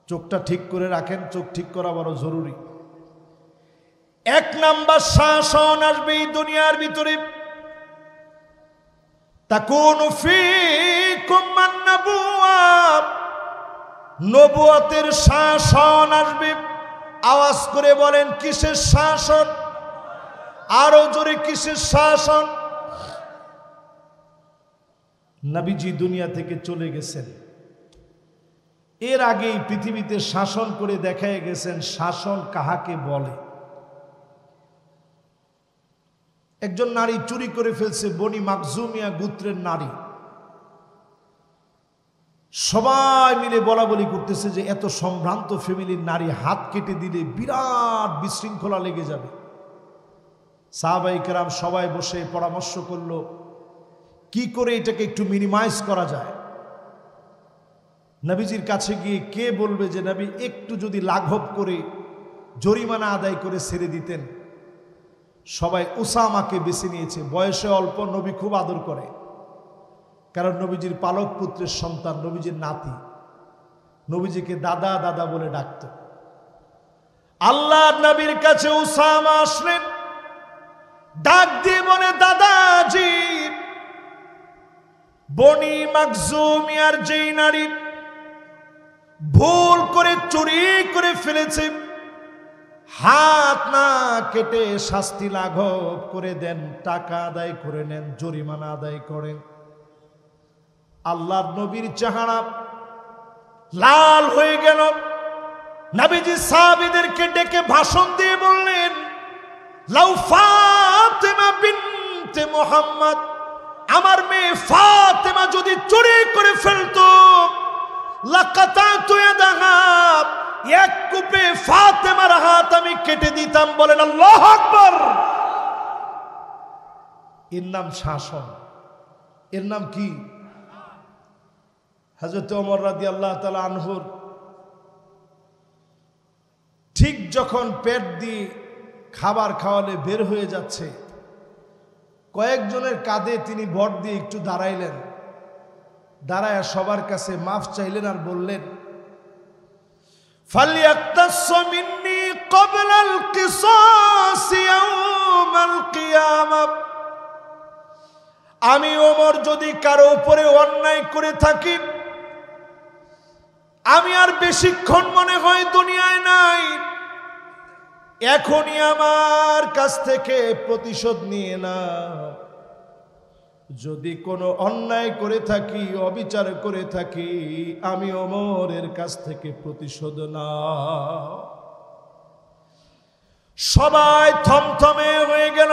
চোখটা ঠিক করে রাখেন, চোখ ঠিক করা বড় জরুরি। 1 নাম্বার শাসন আসবে এই দুনিয়ার ভিতরে, তাকুনু ফীকুম আন-নবুওয়া, নবুয়তের শাসন আসবে। আওয়াজ করে বলেন কিসের শাসন? আরো জোরে কিসের শাসন? নবীজি দুনিয়া থেকে চলে গেছেন, এর আগেই পৃথিবীতে শাসন করে দেখায় গেছেন শাসন কাহাকে বলে। একজন নারী চুরি করে ফেলছে, বনি মাকজুমিয়া গোত্রের নারী। সবাই মিলে বলা বলি করতেছে যে এত সম্ভ্রান্ত ফ্যামিলির নারী হাত কেটে দিলে বিরাট বিশৃঙ্খলা লেগে যাবে। সাহাবায়ে কেরাম সবাই বসে পরামর্শ করলো কি করে এটাকে একটু মিনিমাইজ করা যায়। নবীজির কাছে গিয়ে কে বলবে যে নবী একটু যদি লাঘব করে জরিমানা আদায় করে ছেড়ে দিতেন। সবাই উসামাকে বেছে নিয়েছে, বয়সে অল্প, নবী খুব আদর করে, কারণ নবীজির পালক পুত্রের সন্তান, নবীজির নাতি, নবীজিকে দাদা দাদা বলে ডাকত। আল্লাহর নবীর কাছে উসামা আসলেন, ডাক দিয়ে বলে দাদাজি, বনি মাকজুমিয়ার যেই নারী ভুল করে চুরি করে ফেলেছে, হাত না কেটে শাস্তি লাঘব করে দেন, টাকা আদায় করে নেন, জরিমানা আদায় করেন। আল্লাহর নবীর চেহারা লাল হয়ে গেল। নবীজি সাহাবীদেরকে ডেকে ভাষণ দিয়ে বললেন, লাউ ফাতেমা বিনতে মুহাম্মদ, আমার মেয়ে ফাতেমা যদি চুরি করে ফেলতো, লাকাতাতু ইয়াদাহা, এক কূপে ফাতেমার হাত আমি কেটে দিতাম। বলেন আল্লাহু আকবার। এর নাম শাসন, এর নাম কি? হযরত ওমর রাদিয়াল্লাহু তাআলা আনহুর ঠিক যখন পেট দিয়ে খাবার খাওয়ালে বের হয়ে যাচ্ছে, কয়েকজনের কাঁধে তিনি ভর দিয়ে একটু দাঁড়াইলেন, দাঁড়ায় সবার কাছে মাফ চাইলেন আর বললেন, فَلْيَقْتَصَّ مِنِّي قَبْلَ الْقِصَاصِ يَوْمَ الْقِيَامَةِ, আমি ওমর যদি কারো উপরে অন্যায় করে থাকি, আমি আর বেশিক্ষণ মনে হয় দুনিয়ায় নাই, এখনই আমার কাছ থেকে প্রতিশোধ নিয়ে না। যদি কোনো অন্যায় করে থাকি, অবিচার করে থাকি, আমি ওমরের কাছ থেকে প্রতিশোধ না। সবাই থমথমে হয়ে গেল।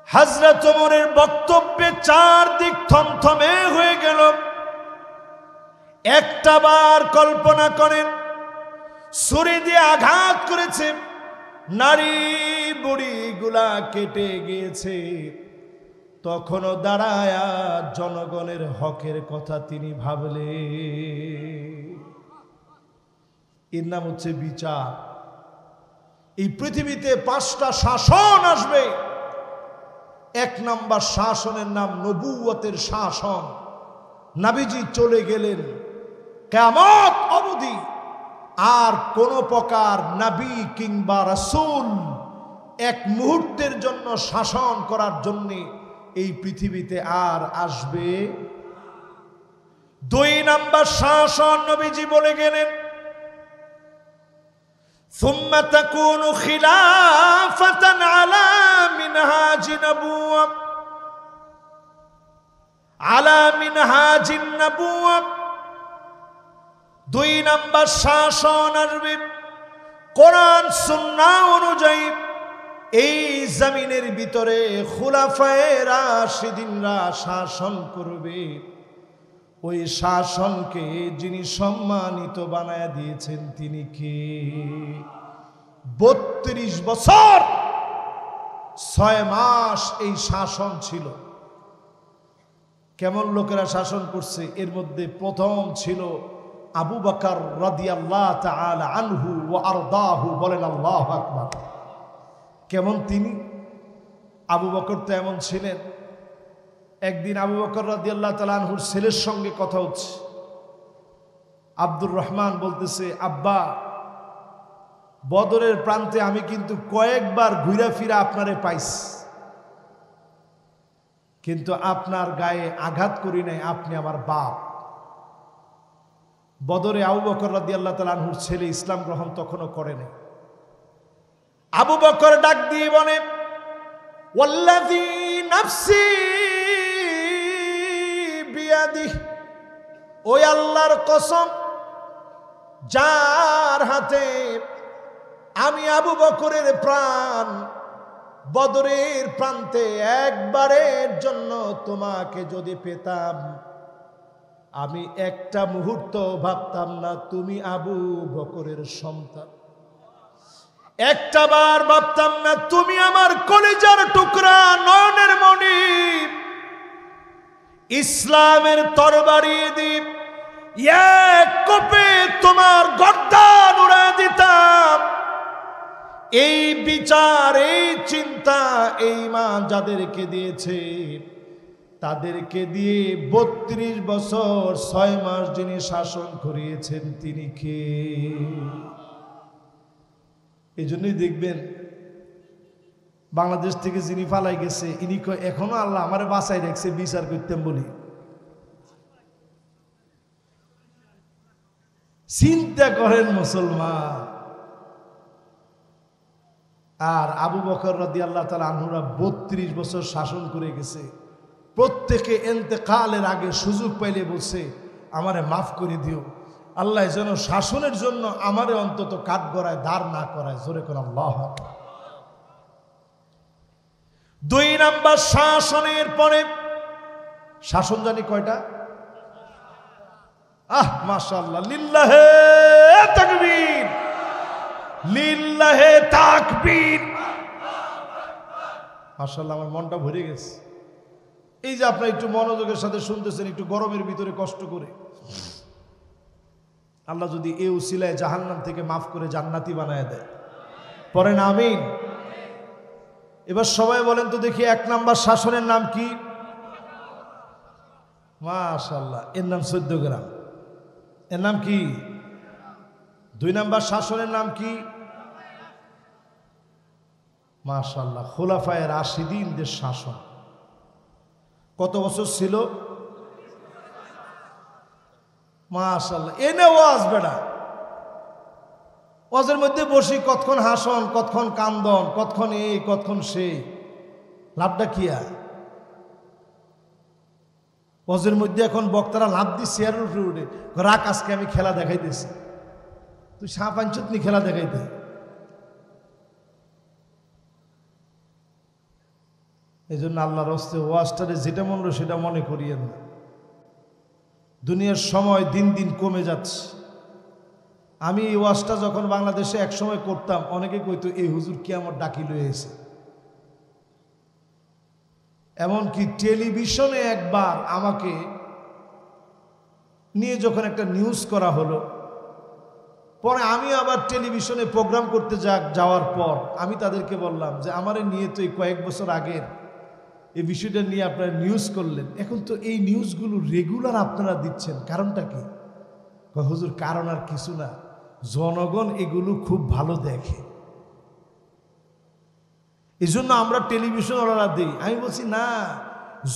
হযরত ওমরের বক্তব্যে চারদিক থমথমে হয়ে গেল। একটা বার কল্পনা করেন, ছুরি দিয়ে আঘাত করেছে, নারী বুড়ি গুলা কেটে গিয়েছে, তখনও দাঁড়ায় জনগণের হকের কথা তিনি ভাবলেন। এর নাম হচ্ছে বিচার। এই পৃথিবীতে 5টা শাসন আসবে। 1 নাম্বার শাসনের নাম নবুয়তের শাসন। নবীজি চলে গেলেন, কিয়ামত অবধি আর কোন প্রকার নবী কিংবা রাসূল এক মুহূর্তের জন্য শাসন করার জন্য এই পৃথিবীতে আর আসবে। 2 নাম্বার শাসন নবীজি বলে গেলেন, ثم تكون خلافة على منهاج نبوة، على منهاج النبوة। 2 নাম্বার শাসন আসবে কোরআন সুন্নাহ অনুযায়ী এই জমিনের ভিতরে খুলাফায়ে রাশিদিনরা শাসন করবে। ওই শাসনকে যিনি সম্মানিত বানায় দিয়েছেন তিনি কে? 32 বছর 6 মাস এই শাসন ছিল। কেমন লোকেরা শাসন করছে? এর মধ্যে প্রথম ছিল আবু বকর রাদিয়াল্লাহু তাআলা আনহু ওয়া আরদাহু। বলেন আল্লাহু আকবার। কেমন তিনি? আবু বকর তো এমন ছিলেন, একদিন আবু বকর রাদিয়াল্লাহু তাআলা আনহুর ছেলের সঙ্গে কথা হচ্ছে। আব্দুর রহমান বলতেছে, আব্বা, বদরের প্রান্তে আমি কিন্তু কয়েকবার ঘুরা ফিরা আপনারে পাইছি, কিন্তু আপনার গায়ে আঘাত করি নাই, আপনি আমার বাপ। বদরে আবু বকর রাদিয়াল্লাহু তাআলা আনহুর ছেলে ইসলাম গ্রহণ তখনও করেনি। আবু বকর ডাক দিয়ে বলে, ওয়াল্লাযী নাফসি বিয়াদিহি, ওই আল্লাহর কসম যার হাতে আমি আবু বকরের প্রাণ, বদরের প্রান্তে একবারের জন্য তোমাকে যদি পেতাম, আমি একটা মুহূর্ত ভাবতাম না তুমি আবু বকরের সন্তান, একটা বার ভাবতাম না তুমি আমার কলিজার টুকরা, নয়নের মণি, ইসলামের তরবারি দিয়ে এক কোপে তোমার গর্দান উড়ায় দিতাম। এই বিচার, এই চিন্তা, এই ঈমান যাদেরকে দিয়েছে, তাদেরকে দিয়ে 32 বছর 6 মাস যিনি শাসন করিয়েছেন তিনি কে? এই জন্যই দেখবেন বাংলাদেশ থেকে যিনি পালাই গেছে, ইনি এখনো আল্লাহ আমারে বাঁচাই রেখেছে বিচার করতেন বলি। চিন্তা করেন মুসলমান। আর আবু বকর রাদিয়াল্লাহু তাআলা আনহুরা 32 বছর শাসন করে গেছে। প্রত্যেকে ইন্তেকালের আগে সুযোগ পাইলে বলছে, আমারে মাফ করে দিও, আল্লাহ যেন শাসনের জন্য আমারে অন্তত কাঠগড়ায় দাঁড় না করায়। জোরে করে আল্লাহু আকবার। 2 নাম্বার শাসনের পরে শাসন জানি কয়টা? মাশাআল্লাহ, লিল্লাহে তাকবীর, লিল্লাহে তাকবীর। মাশাআল্লাহ, আমার মনটা ভরে গেছে। এই যে আপনারা একটু মনোযোগের সাথে শুনতেছেন, একটু গরমের ভিতরে কষ্ট করে, আল্লাহ যদি এই উসিলায় জাহান্নাম থেকে মাফ করে জান্নাতি বানায় দেয়, পড়েন আমিন। এবার সবাই বলেন তো দেখি, 1 নাম্বার শাসনের নাম কি? মাশাআল্লাহ, এর নাম 14 গ্রাম। এর নাম কি? 2 নাম্বার শাসনের নাম কি? মাশাআল্লাহ, খুলাফায়ে রাশিদিনদের শাসন। কত বছর ছিল? মাশাআল্লাহ। এনে ওয়াজ বেড়া, ওয়াজের মধ্যে বসি, কতক্ষণ হাসন, কতক্ষণ কান্দন, কতক্ষণ এই কতক্ষণ সেই, লাভটা কি? আর ওয়াজের মধ্যে এখন বক্তারা লাভ দিয়ে চেয়ারের উপরে উঠে, রাখ আজকে আমি খেলা দেখাইতেছি। তুই সাপ আনছত নি খেলা দেখাইতে? এই জন্য আল্লাহর হস্তে ওয়াজটারে যেটা মনে সেটা মনে করিয়েন না। দুনিয়ার সময় দিন দিন কমে যাচ্ছে। আমি এই ওয়াজটা যখন বাংলাদেশে এক সময় করতাম, অনেকে কইতো এই হুজুর কি আমার ডাকি লয়ে এসে। এমনকি টেলিভিশনে একবার আমাকে নিয়ে যখন একটা নিউজ করা হলো, পরে আমি আবার টেলিভিশনে প্রোগ্রাম করতে যাওয়ার পর আমি তাদেরকে বললাম যে আমারে নিয়ে তো এই কয়েক বছর আগের এই বিষয়টা নিয়ে আপনারা নিউজ করলেন, এখন তো এই নিউজগুলো রেগুলার আপনারা দিচ্ছেন, কারণটা কি? হুজুর কারণ আর কিছু না, জনগণ এগুলো খুব ভালো দেখে, এই জন্য আমরা টেলিভিশন ওরা দিই। আমি বলছি না,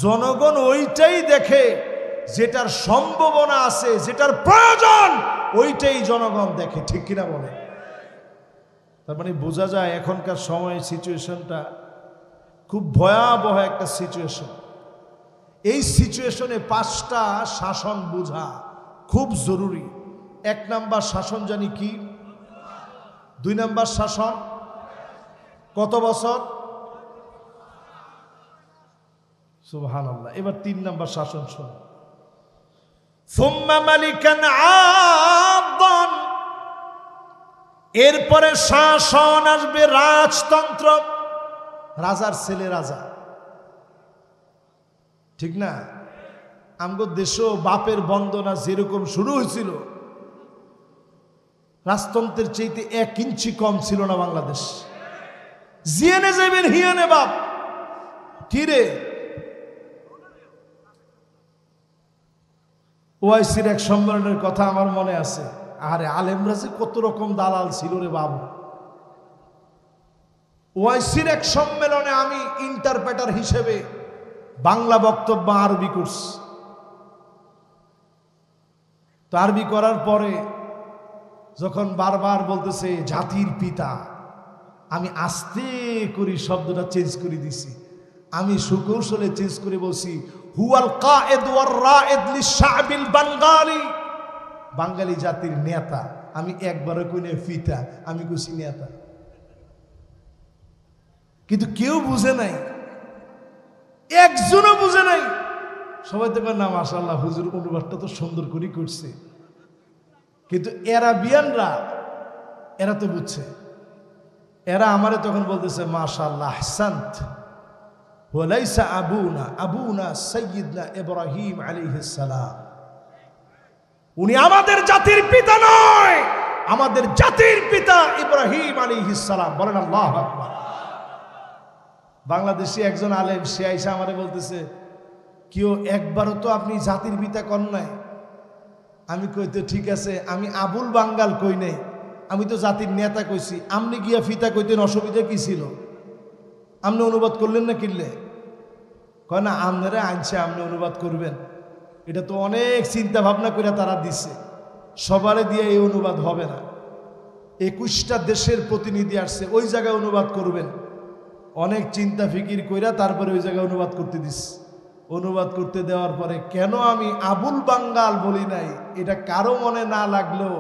জনগণ ওইটাই দেখে যেটার সম্ভাবনা আছে, যেটার প্রয়োজন, ওইটাই জনগণ দেখে। ঠিক কিনা বলে? তার মানে বোঝা যায় এখনকার সময় সিচুয়েশনটা খুব ভয়াবহ একটা সিচুয়েশন। এই সিচুয়েশনে 5টা শাসন বোঝা খুব জরুরি। 1 নাম্বার শাসন জানি কি? 2 নাম্বার শাসন কত বছর? সুবহানাল্লাহ। এবার 3 নাম্বার শাসন শোন, সুম্মা মালিকান আদান, এরপরে শাসন আসবে রাজতন্ত্র, রাজার ছেলে রাজা। ঠিক না? আমগো দেশও বাপের বন্দনা যেরকম শুরু হয়েছিল, রাজতন্ত্রের চাইতে 1 ইঞ্চি কম ছিল না বাংলাদেশ। জিয়ানে যাবেন হিয়ানে বাপ, কিরে ওয়াইসির এক সম্মেলনের কথা আমার মনে আছে। আরে আলেমরা যে কত রকম দালাল ছিল রে বাবু। ওয়াইসির এক সম্মেলনে আমি ইন্টারপ্রেটার হিসেবে বাংলা বক্তব্য আরবি করছি। তো আরবি করার পরে যখন বারবার বলতেছে জাতির পিতা, আমি আস্তে করে শব্দটা চেঞ্জ করে দিছি। আমি সুকৌশলে চেঞ্জ করে বলছি হুয়াল কায়েদ ওয়ার রায়েদ লিশাবিল বাঙ্গালী, বাঙালি জাতির নেতা। আমি একবারও কইনি পিতা, আমি কইছি নেতা। কিন্তু কেউ বুঝে নাই, একজনও বুঝে নাই। সবাই তো না মাশাআল্লাহ হুজুর অনুবাদটা তো সুন্দর করে করছে। কিন্তু এরাবিয়ানরা এরা তো বুঝছে। এরা আমারে তখন বলতেছে মাশাআল্লাহ আহসানত ওয়ালাইসা আবুনা সাইয়্যিদনা ইব্রাহিম আলাইহিস সালাম। উনি আমাদের জাতির পিতা নয়, আমাদের জাতির পিতা ইব্রাহিম আলাইহিস সালাম। বলেন আল্লাহু আকবার। বাংলাদেশি একজন আলেম সে আইসা আমারে বলতেছে কেউ একবারও তো আপনি জাতির পিতা কন নাই। আমি কইতে ঠিক আছে, আমি আবুল বাঙ্গাল কই নাই, আমি তো জাতির নেতা কইছি। আপনি গিয়া ফিতা কইতেন, অসুবিধা কি ছিল? আপনি অনুবাদ করলেন না কিনলে? কয় না আপনারা আনছে, আপনি অনুবাদ করবেন। এটা তো অনেক চিন্তা ভাবনা করে তারা দিছে, সবারে দিয়ে এই অনুবাদ হবে না। 21টা দেশের প্রতিনিধি আসছে, ওই জায়গায় অনুবাদ করবেন। অনেক চিন্তা ফিকির কইরা তারপরে ওই জায়গায় অনুবাদ করতে দিস। অনুবাদ করতে দেওয়ার পরে কেন আমি আবুল বাঙ্গাল বলি নাই, এটা কারো মনে না লাগলেও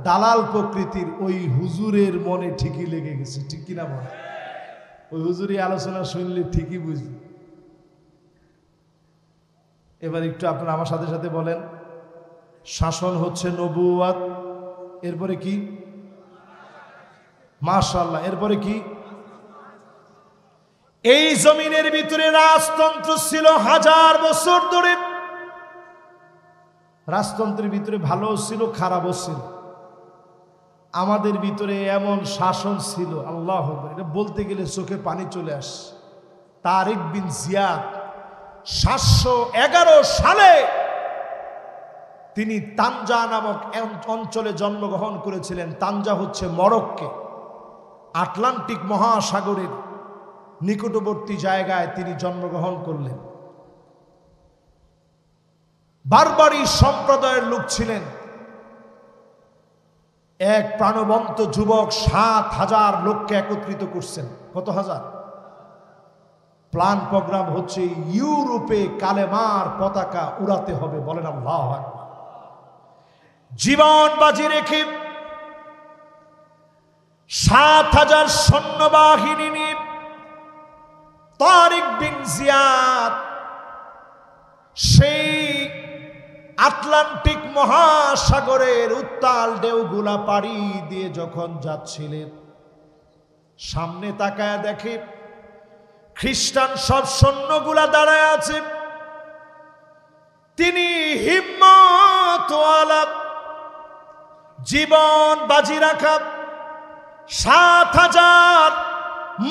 দালাল প্রকৃতির ওই হুজুরের মনে ঠিকই লেগে গেছে। ঠিক কিনা বলে? ওই হুজুরি আলোচনা শুনলে ঠিকই বুঝবি। এবার একটু আপনারা আমার সাথে সাথে বলেন, শাসন হচ্ছে নবুয়াত, এরপরে কি? মাশাআল্লাহ, এরপরে কি? এই জমিনের ভিতরে রাজতন্ত্র ছিল 1000 বছর ধরে। রাজতন্ত্রের ভিতরে ভালো ছিল, খারাপও ছিল। আমাদের ভিতরে এমন শাসন ছিল, আল্লাহ এটা বলতে গেলে চোখে পানি চলে আসে। তারিক বিন জিয়াদ 711 সালে তিনি তানজা নামক অঞ্চলে জন্মগ্রহণ করেছিলেন। তানজা হচ্ছে মরক্কো, আটলান্টিক মহাসাগরের নিকটবর্তী জায়গায় তিনি জন্মগ্রহণ করলেন। বারবারি সম্প্রদায়ের লোক ছিলেন। এক প্রাণবন্ত যুবক 7000 লোককে একত্রিত করছেন। কত হাজার? প্ল্যান প্রোগ্রাম হচ্ছে ইউরোপে কালেমার পতাকা উড়াতে হবে। বলেন আল্লাহু আকবার। জীবন বাজি রেখে 7000 সৈন্যবাহিনী নিয়ে তারিক বিন জিয়াদ সেই আটলান্টিক মহাসাগরের উত্তাল ঢেউগুলা পাড়ি দিয়ে যখন যাচ্ছিলেন, সামনে তাকায় দেখে খ্রিস্টান সব সৈন্যগুলা দাঁড়ায় আছে। তিনি হিম্মতওয়ালা, জীবন বাজি রাখা 7000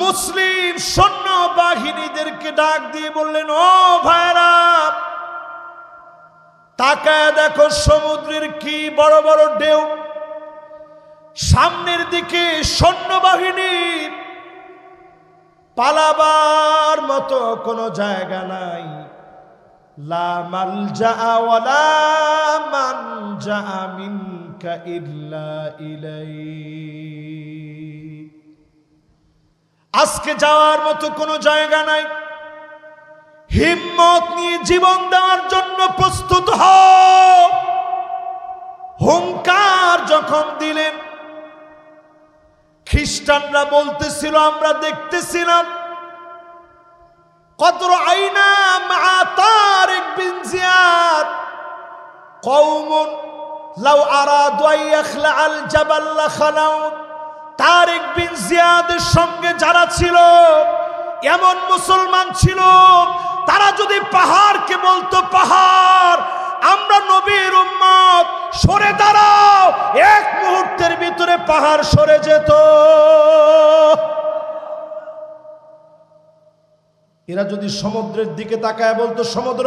মুসলিম সৈন্য বাহিনীদেরকে ডাক দিয়ে বললেন, ও ভাইরা, তাকায় দেখো সমুদ্রের কি বড় বড় ঢেউ। সামনের দিকে সৈন্যবাহিনী, পালাবার মতো কোনো জায়গা নাই। লা মালজা ওয়ালা মানজা মিনকা ইল্লা ইলাইক। আজকে যাওয়ার মতো কোনো জায়গা নাই। হিম্মত নিয়ে জীবন দেওয়ার জন্য প্রস্তুত হও। হুঙ্কার যখন দিলেন, খ্রিস্টানরা বলতেছিল, আমরা দেখতেছিলাম কদর আইনা মা তারিক বিন জিয়াদ কওমুন লাউ আরাদু আন ইয়াখলা আল জাবাল লাখালাউ। তারিক বিন জিয়াদের সঙ্গে যারা ছিল এমন মুসলমান ছিল, তারা যদি পাহাড়কে বলতো, পাহাড় আমরা নবীর উম্মত, সরে দাঁড়াও, এক মুহূর্তের ভিতরে পাহাড় সরে যেত। এরা যদি সমুদ্রের দিকে তাকায় বলতো, সমুদ্র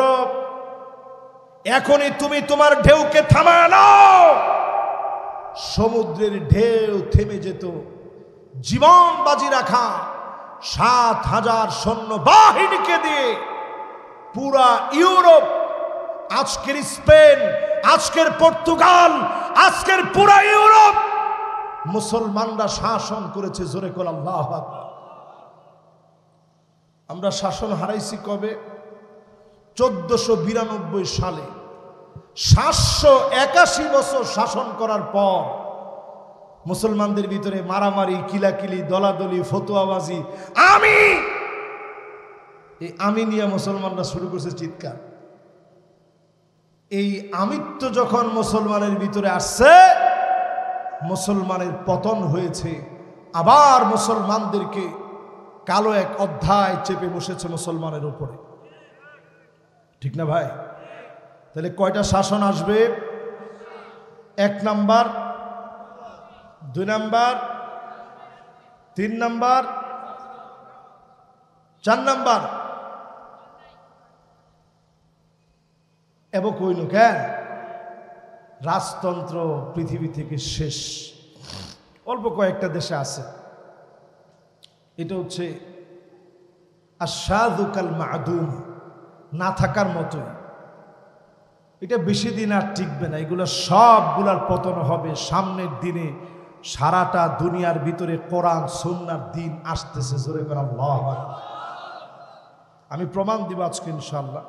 এখনই তুমি তোমার ঢেউকে থামায় নাও, সমুদ্রের ঢেউ থেমে যেত। জীবন বাজি রাখা ৭,০০০ সৈন্য বাহিনীকে দিয়ে পুরা ইউরোপ, আজকের স্পেন, আজকের পর্তুগাল, আজকের পুরা ইউরোপ মুসলমানরা শাসন করেছে। জোরে কর আল্লাহু আকবার। আমরা শাসন হারাইছি কবে? 1492 সালে। 781 বছর শাসন করার পর মুসলমানদের ভিতরে মারামারি, কিলাকিলি, দলাদলি, ফতোয়াবাজি, আমি নিয়ে মুসলমানরা শুরু করছে চিৎকার। এই আমিত্ব যখন মুসলমানের ভিতরে আসছে, মুসলমানের পতন হয়েছে। আবার মুসলমানদেরকে কালো এক অধ্যায় চেপে বসেছে মুসলমানের উপরে। ঠিক না ভাই? তাহলে কয়টা শাসন আসবে? 1 নাম্বার, 2 নাম্বার, 3 নাম্বার, 4 নাম্বার। এবং কইল কেন? রাজতন্ত্র পৃথিবী থেকে শেষ। অল্প কয়েকটা দেশে আছে। এটা হচ্ছে আশ-শাযু কাল মা'দুম, না থাকার মতোই। এটা বেশি দিন আর টিকবে না। এগুলো সবগুলার পতন হবে সামনের দিনে। সারাটা দুনিয়ার ভিতরে কোরআন সুন্নাহর দিন আসতেছে। জোরে করে আল্লাহু আকবার। আমি প্রমাণ দিব আজকে ইনশাআল্লাহ।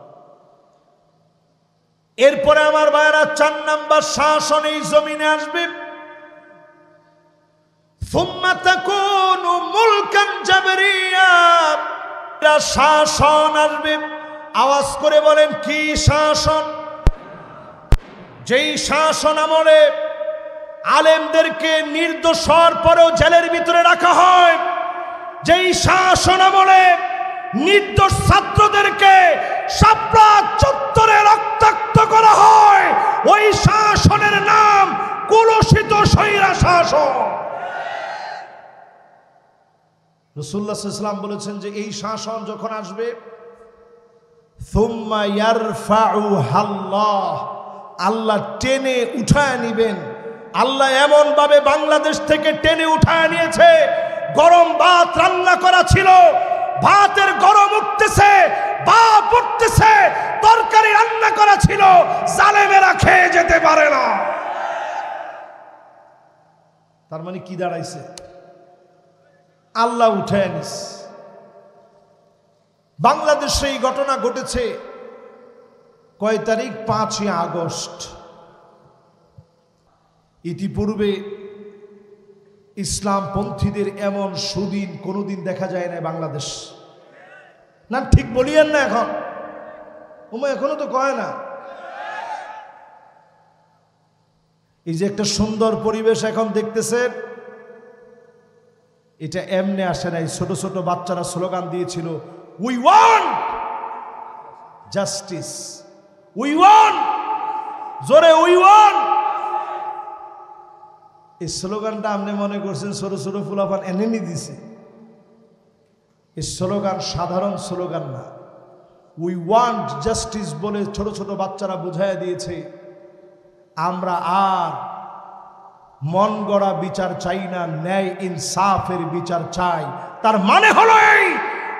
এরপরে আমার ভাইরা 4 নাম্বার শাসন এই জমিনে আসবে। সুম্মা তাকুনু মুলকান জাবরিয়া, শাসন আসবে। আওয়াজ করে বলেন কি শাসন? যেই শাসন আমলে আলেমদেরকে নির্দোষ হওয়ার পরেও জেলের ভিতরে রাখা হয়, যেই শাসন আমলে নির্দোষ ছাত্রদেরকে শাপলা চত্বরে রক্তাক্ত করা হয়, ওই শাসনের নাম কুলসিত স্বৈরা শাসন। রাসূলুল্লাহ সাল্লাল্লাহু আলাইহি ওয়াসাল্লাম বলেছেন যে এই শাসন যখন আসবে, সুম্মা ইয়ারফাউহাল্লাহ, আল্লাহ টেনে উঠায় নিবেন। আল্লাহ এমন ভাবে বাংলাদেশ থেকে টেনে উঠায় নিয়েছে, গরম ভাত রান্না করা ছিল, ভাতের গরম উঠতেছে, ভাপ উঠতেছে, তরকারি রান্না করা ছিল, জালেমেরা খেয়ে যেতে পারে না। তার মানে কি দাঁড়াইছে? আল্লাহ উঠায় নিস। বাংলাদেশে এই ঘটনা ঘটেছে কয় তারিখ? 5ই আগস্ট। ইতিপূর্বে ইসলামপন্থীদের এমন সুদিন কোনোদিন দেখা যায় না বাংলাদেশ। না ঠিক বলিয়েন না? এখন এখনো তো কয় না। এই যে একটা সুন্দর পরিবেশ এখন দেখতেছেন, এটা এমনি আসে নাই। ছোট ছোট বাচ্চারা স্লোগান দিয়েছিল, we want justice, we want, জোরে উই ওয়ান্ট। এই স্লোগানটা আপনি মনে করছেন ছোট ছোট ফুলাফান এনেনি দিছে? এই স্লোগান সাধারণ স্লোগান না। উই ওয়ান্ট জাস্টিস বলে ছোট ছোট বাচ্চারা বুঝাইয়া দিয়েছে, আমরা আর মন গড়া বিচার চাই না, ন্যায় ইনসাফের বিচার চাই। তার মানে হলো এই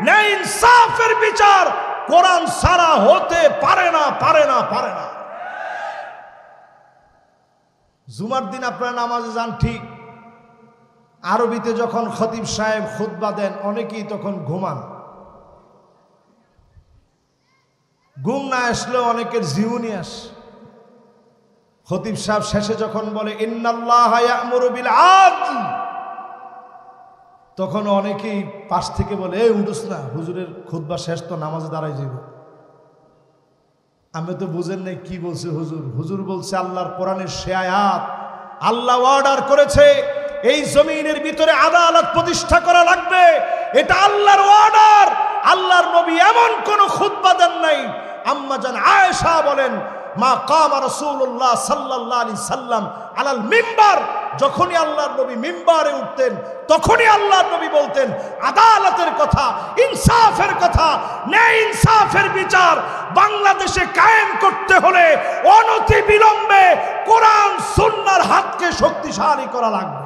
ন্যায় ইনসাফের বিচার কোরআন ছাড়া হতে পারে না, পারে না, পারে না। জুমার দিন আপনারা নামাজে যান ঠিক, আরবিতে যখন খতিব সাহেব খুতবা দেন অনেকেই তখন ঘুমান। ঘুম না আসলেও অনেকের জীবনী আসে। খতিব সাহেব শেষে যখন বলে ইন্নাল্লাহা ইয়া'মুরু বিল আদল, তখন অনেকেই পাশ থেকে বলে এই উঠুস না, হুজুরের খুতবা শেষ তো, নামাজে দাঁড়াই যাব। আমি তো বুঝেন নাই কি বলছে হুজুর। হুজুর বলছে আল্লাহর কোরআনের সে আয়াত, আল্লাহ অর্ডার করেছে এই জমিনের ভিতরে আদালত প্রতিষ্ঠা করা লাগবে, এটা আল্লাহর অর্ডার। আল্লাহর নবী এমন কোন খুতবা দেন নাই। আম্মা জান আয়েশা বলেন, মা কামা রাসূলুল্লাহ সাল্লাল্লাহু আলাইহি সাল্লাম আলাল মিম্বার যখনই আল্লাহর নবী মিম্বারে উঠতেন তখনই আল্লাহর নবী বলতেন আদালতের কথা, ইনসাফের কথা, ন্যায় ইনসাফের বিচার বাংলাদেশে কায়েম করতে হলে অনতি বিলম্বে কোরআন সুন্নাহর হাতকে শক্তিশালী করা লাগবে।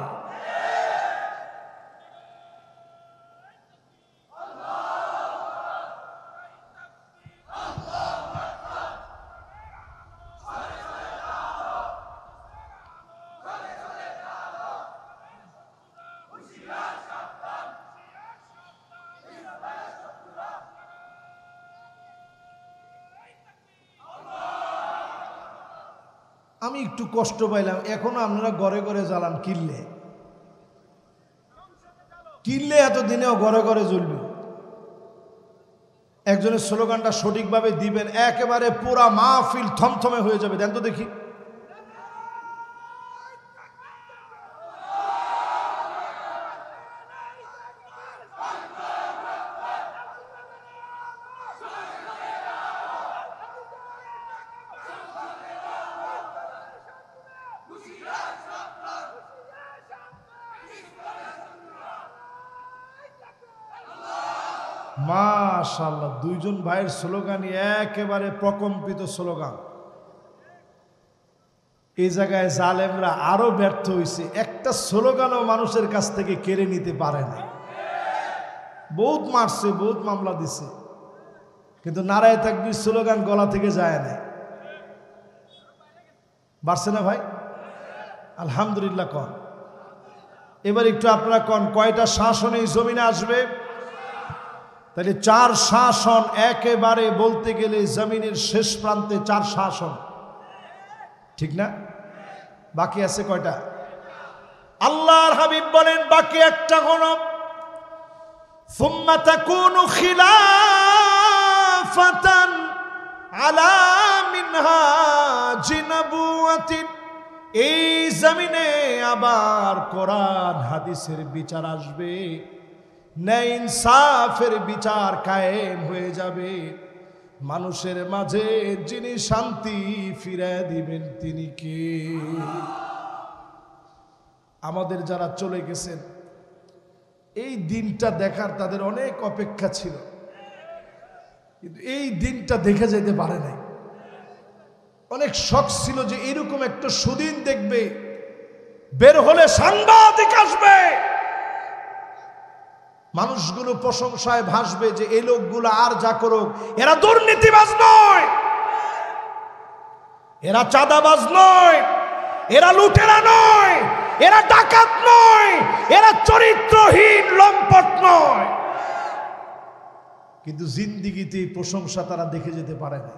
আমি একটু কষ্ট পাইলাম, এখনো আপনারা ঘরে ঘরে জ্বালান কিনলে এতদিনেও ঘরে ঘরে জ্বলবে। একজনের স্লোগানটা সঠিকভাবে দিবেন, একেবারে পুরা মাহফিল থমথমে হয়ে যাবে। দেন তো দেখি। মাশাআল্লাহ, দুইজন ভাইয়ের স্লোগানই একেবারে প্রকম্পিত স্লোগান। এই জায়গায় জালেমরা আরো ব্যর্থ হয়েছে, একটা স্লোগানও মানুষের কাছ থেকে কেড়ে নিতে পারে না। বহুত মারছে, বহুত মামলা দিছে, কিন্তু নারায়ে তাকবীর স্লোগান গলা থেকে যায় না। বাড়ছে না ভাই? আলহামদুলিল্লাহ কন। এবার একটু আপনারা কন, কয়টা শাসন এই জমিনে আসবে? তাহলে 4 শাসন, একেবারে বলতে গেলে জমিনের শেষ প্রান্তে 4 শাসন, ঠিক না? বাকি আছে কয়টা? আল্লাহর হাবিব বলেন বাকি একটা হলো সুম্মা তাকুনু খিলাফাতান আলা মিনহাজি নবুওয়াতিন। এই জমিনে আবার কোরআন হাদিসের বিচার আসবে, ন্যায় ইনসাফের বিচার কায়েম হয়ে যাবে। মানুষের মাঝে যিনি শান্তি ফিরিয়ে দিবেন তিনি কে? আমাদের যারা চলে গেছেন এই দিনটা দেখার তাদের অনেক অপেক্ষা ছিল, কিন্তু এই দিনটা দেখে যেতে পারে নাই। অনেক শখ ছিল যে এরকম একটা সুদিন দেখবে, বের হলে সাংবাদিক আসবে, মানুষগুলো প্রশংসায় ভাসবে যে এই লোকগুলো আর যা করুক এরা দুর্নীতিবাজ নয়, এরা চাঁদাবাজ নয়, এরা লুটেরা নয়, এরা ডাকাত নয়, এরা চরিত্রহীন লম্পট নয়। কিন্তু জিন্দিগিতে প্রশংসা তারা দেখে যেতে পারে না।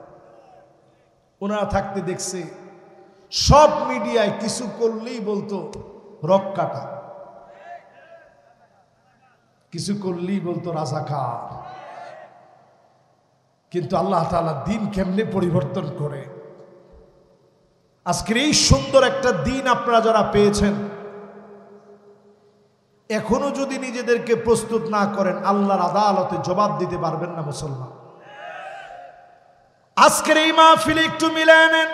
ওনারা থাকতে দেখছে সব মিডিয়ায় কিছু করলেই বলতো রক কাটা, কিছু করলেই বলতো রাজাকার। কিন্তু আল্লাহ তাআলা দিন কেমনে পরিবর্তন করে। আজকের এই সুন্দর একটা দিন আপনারা যারা পেয়েছেন, এখনো যদি নিজেদেরকে প্রস্তুত না করেন আল্লাহর আদালতে জবাব দিতে পারবেন না মুসলমান। আজকের এই মাহফিলে একটু মিলায় নেন।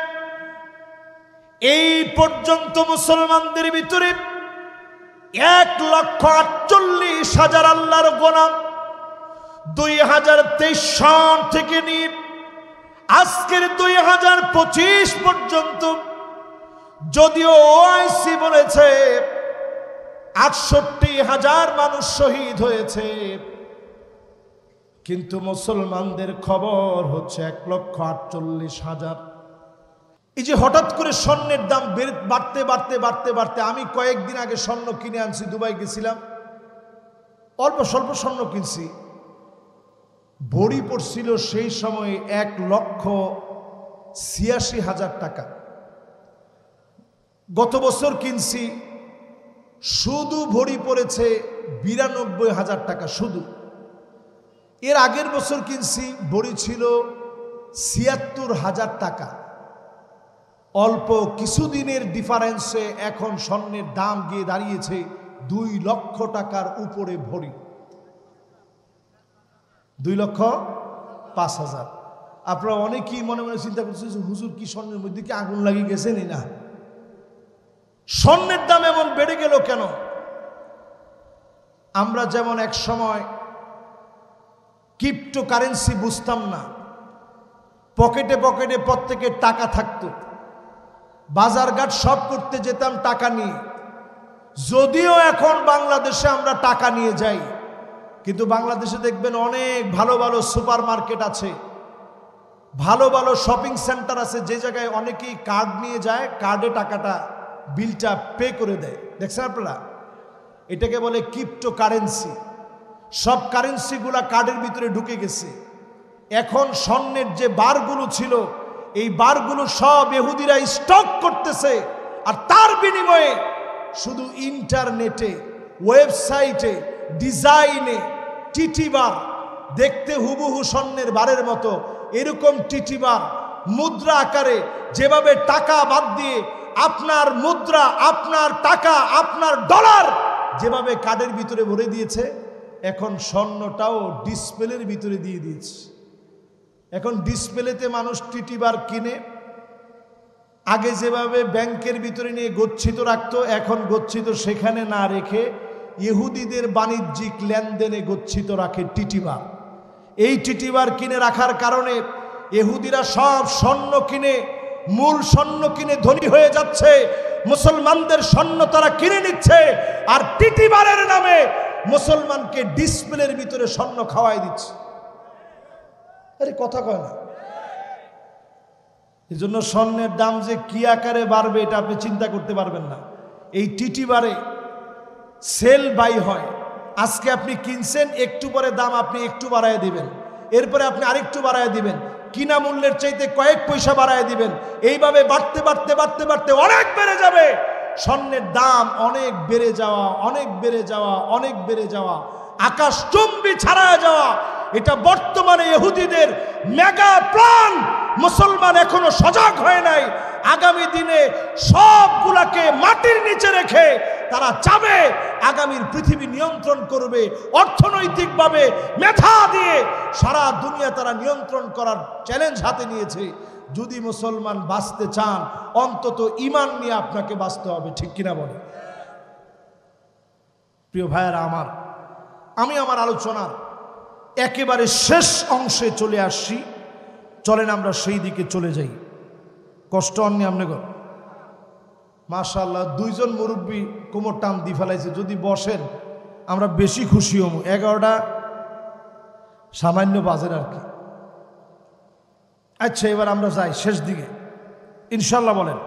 এই পর্যন্ত মুসলমানদের ভিতরে 1,48,000 আল্লাহর গোলাম 2023 সন থেকে নিয়ে আজকের 2025 পর্যন্ত, যদিও ওআইসি বলেছে 68,000 মানুষ শহীদ হয়েছে, কিন্তু মুসলমানদের খবর হচ্ছে 1,48,000। এই যে হঠাৎ করে স্বর্ণের দাম বাড়তে বাড়তে বাড়তে বাড়তে, আমি কয়েকদিন আগে স্বর্ণ কিনে আনছি, দুবাই গেছিলাম, অল্প স্বল্প স্বর্ণ কিনছি, ভরি পড়ছিল সেই সময়ে 1,86,000 টাকা। গত বছর কিনছি, শুধু ভরি পড়েছে 92,000 টাকা শুধু। এর আগের বছর কিনছি, ভরি ছিল 76,000 টাকা। অল্প কিছুদিনের ডিফারেন্সে এখন স্বর্ণের দাম গিয়ে দাঁড়িয়েছে 2 লক্ষ টাকার উপরে ভরি, 2,05,000। আপনারা অনেকেই মনে মনে চিন্তা করছেন হুজুর কি স্বর্ণের মধ্যে কি আগুন লাগিয়ে গেছেন? না, স্বর্ণের দাম এমন বেড়ে গেল কেন? আমরা যেমন এক সময় ক্রিপ্টোকারেন্সি বুঝতাম না, পকেটে পকেটে প্রত্যেকের টাকা থাকতো, বাজারঘাট সব করতে যেতাম টাকা নিয়ে। যদিও এখন বাংলাদেশে আমরা টাকা নিয়ে যাই, কিন্তু বাংলাদেশে দেখবেন অনেক ভালো ভালো সুপার মার্কেট আছে, ভালো ভালো শপিং সেন্টার আছে, যে জায়গায় অনেকেই কার্ড নিয়ে যায়, কার্ডে টাকাটা বিলটা পে করে দেয়। দেখছেন আপনারা? এটাকে বলে ক্রিপ্টোকারেন্সি। সব কারেন্সিগুলা কার্ডের ভিতরে ঢুকে গেছে। এখন স্বর্ণের যে বারগুলো ছিল, এই বারগুলো সব ইহুদিরা স্টক করতেছে, আর তার বিনিময়ে শুধু ইন্টারনেটে, ওয়েবসাইটে, ডিজাইনে টিটিবার, দেখতে হুবহু স্বর্ণের বারের মতো এরকম টিটিবার মুদ্রা আকারে, যেভাবে টাকা বাদ দিয়ে আপনার মুদ্রা, আপনার টাকা, আপনার ডলার যেভাবে কার্ডের ভিতরে ভরে দিয়েছে, এখন স্বর্ণটাও ডিসপ্লের ভিতরে দিয়ে দিয়েছে। এখন ডিসপ্লেতে মানুষ টিটিবার কিনে। আগে যেভাবে ব্যাংকের ভিতরে নিয়ে গচ্ছিত রাখতো, এখন গচ্ছিত সেখানে না রেখে ইহুদিদের বাণিজ্যিক লেনদেনে গচ্ছিত রাখে টিটিবার। এই টিটিবার কিনে রাখার কারণে ইহুদিরা সব স্বর্ণ কিনে, মূল স্বর্ণ কিনে ধনী হয়ে যাচ্ছে। মুসলমানদের স্বর্ণ তারা কিনে নিচ্ছে, আর টিটিবারের নামে মুসলমানকে ডিসপ্লের ভিতরে স্বর্ণ খাওয়াই দিচ্ছে। আরে কথা কয় না। এই জন্য স্বর্ণের দাম যে কি আকারে বাড়বে এটা আপনি চিন্তা করতে পারবেন না। এই টিটিবারে সেল বাই হয়। আজকে আপনি কিনছেন, একটু পরে দাম আপনি একটু বাড়ায় দিবেন, এরপরে আপনি আরেকটু বাড়ায় দিবেন, কিনা মূল্যের চাইতে কয়েক পয়সা বাড়ায় দিবেন। এইভাবে বাড়তে বাড়তে বাড়তে বাড়তে অনেক বেড়ে যাবে। স্বর্ণের দাম অনেক বেড়ে যাওয়া, অনেক বেড়ে যাওয়া, অনেক বেড়ে যাওয়া, আকাশচুম্বী ছাড়ায় যাওয়া, এটা বর্তমানে ইহুদিদের মেগা প্ল্যান। মুসলমান এখনো সজাগ হয় নাই। আগামী দিনে সবগুলাকে মাটির নিচে রেখে তারা চাবে আগামীর পৃথিবী নিয়ন্ত্রণ করবে, অর্থনৈতিকভাবে মেধা দিয়ে সারা দুনিয়া তারা নিয়ন্ত্রণ করার চ্যালেঞ্জ হাতে নিয়েছে। যদি মুসলমান বাঁচতে চান, অন্তত ঈমান নিয়ে আপনাকে বাঁচতে হবে, ঠিক কিনা বলে? প্রিয় ভাইয়েরা আমার, আমি আমার আলোচনার একেবারে শেষ অংশে চলে আসছি। চলেন আমরা সেই দিকে চলে যাই। কষ্ট অন্য আপনি গো, মাশাআল্লাহ, দুইজন মুরব্বী কোমর টান দি ফেলাইছে। যদি বসেন আমরা বেশি খুশি হব। 11টা সামান্য বাজের আর কি। আচ্ছা, এবার আমরা যাই শেষ দিকে ইনশাআল্লাহ। বলেন,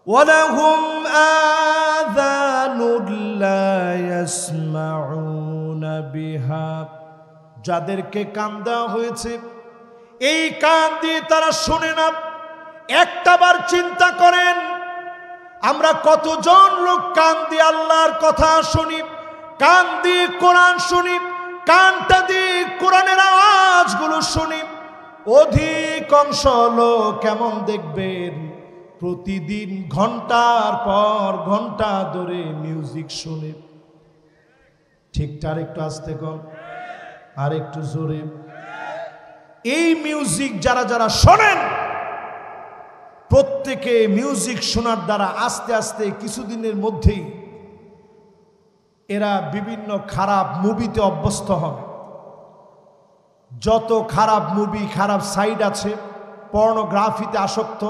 ওয়ালাহুম আযানুন লা ইয়াসমাউনা বিহা, যাদেরকে কান দেওয়া হয়েছে এই কান দিয়ে তারা শোনে না। একটাবার চিন্তা করেন, আমরা কতজন লোক কান দিয়ে আল্লাহর কথা শুনি, কান দিয়ে কোরআন শুনি, কানটা দিয়ে কোরআনের আওয়াজগুলো শুনি। অধিকাংশ লোক কেমন দেখবেন প্রতিদিন ঘন্টার পর ঘন্টা ধরে মিউজিক শুনে। ঠিকঠাক একটু আস্তে কম, আর একটু জোরে। এই মিউজিক যারা যারা শোনেন, প্রত্যেকে মিউজিক শোনার দ্বারা আস্তে আস্তে কিছুদিনের মধ্যেই এরা বিভিন্ন খারাপ মুভিতে অভ্যস্ত হবে। যত খারাপ মুভি, খারাপ সাইড আছে, পর্নোগ্রাফিতে আসক্ত,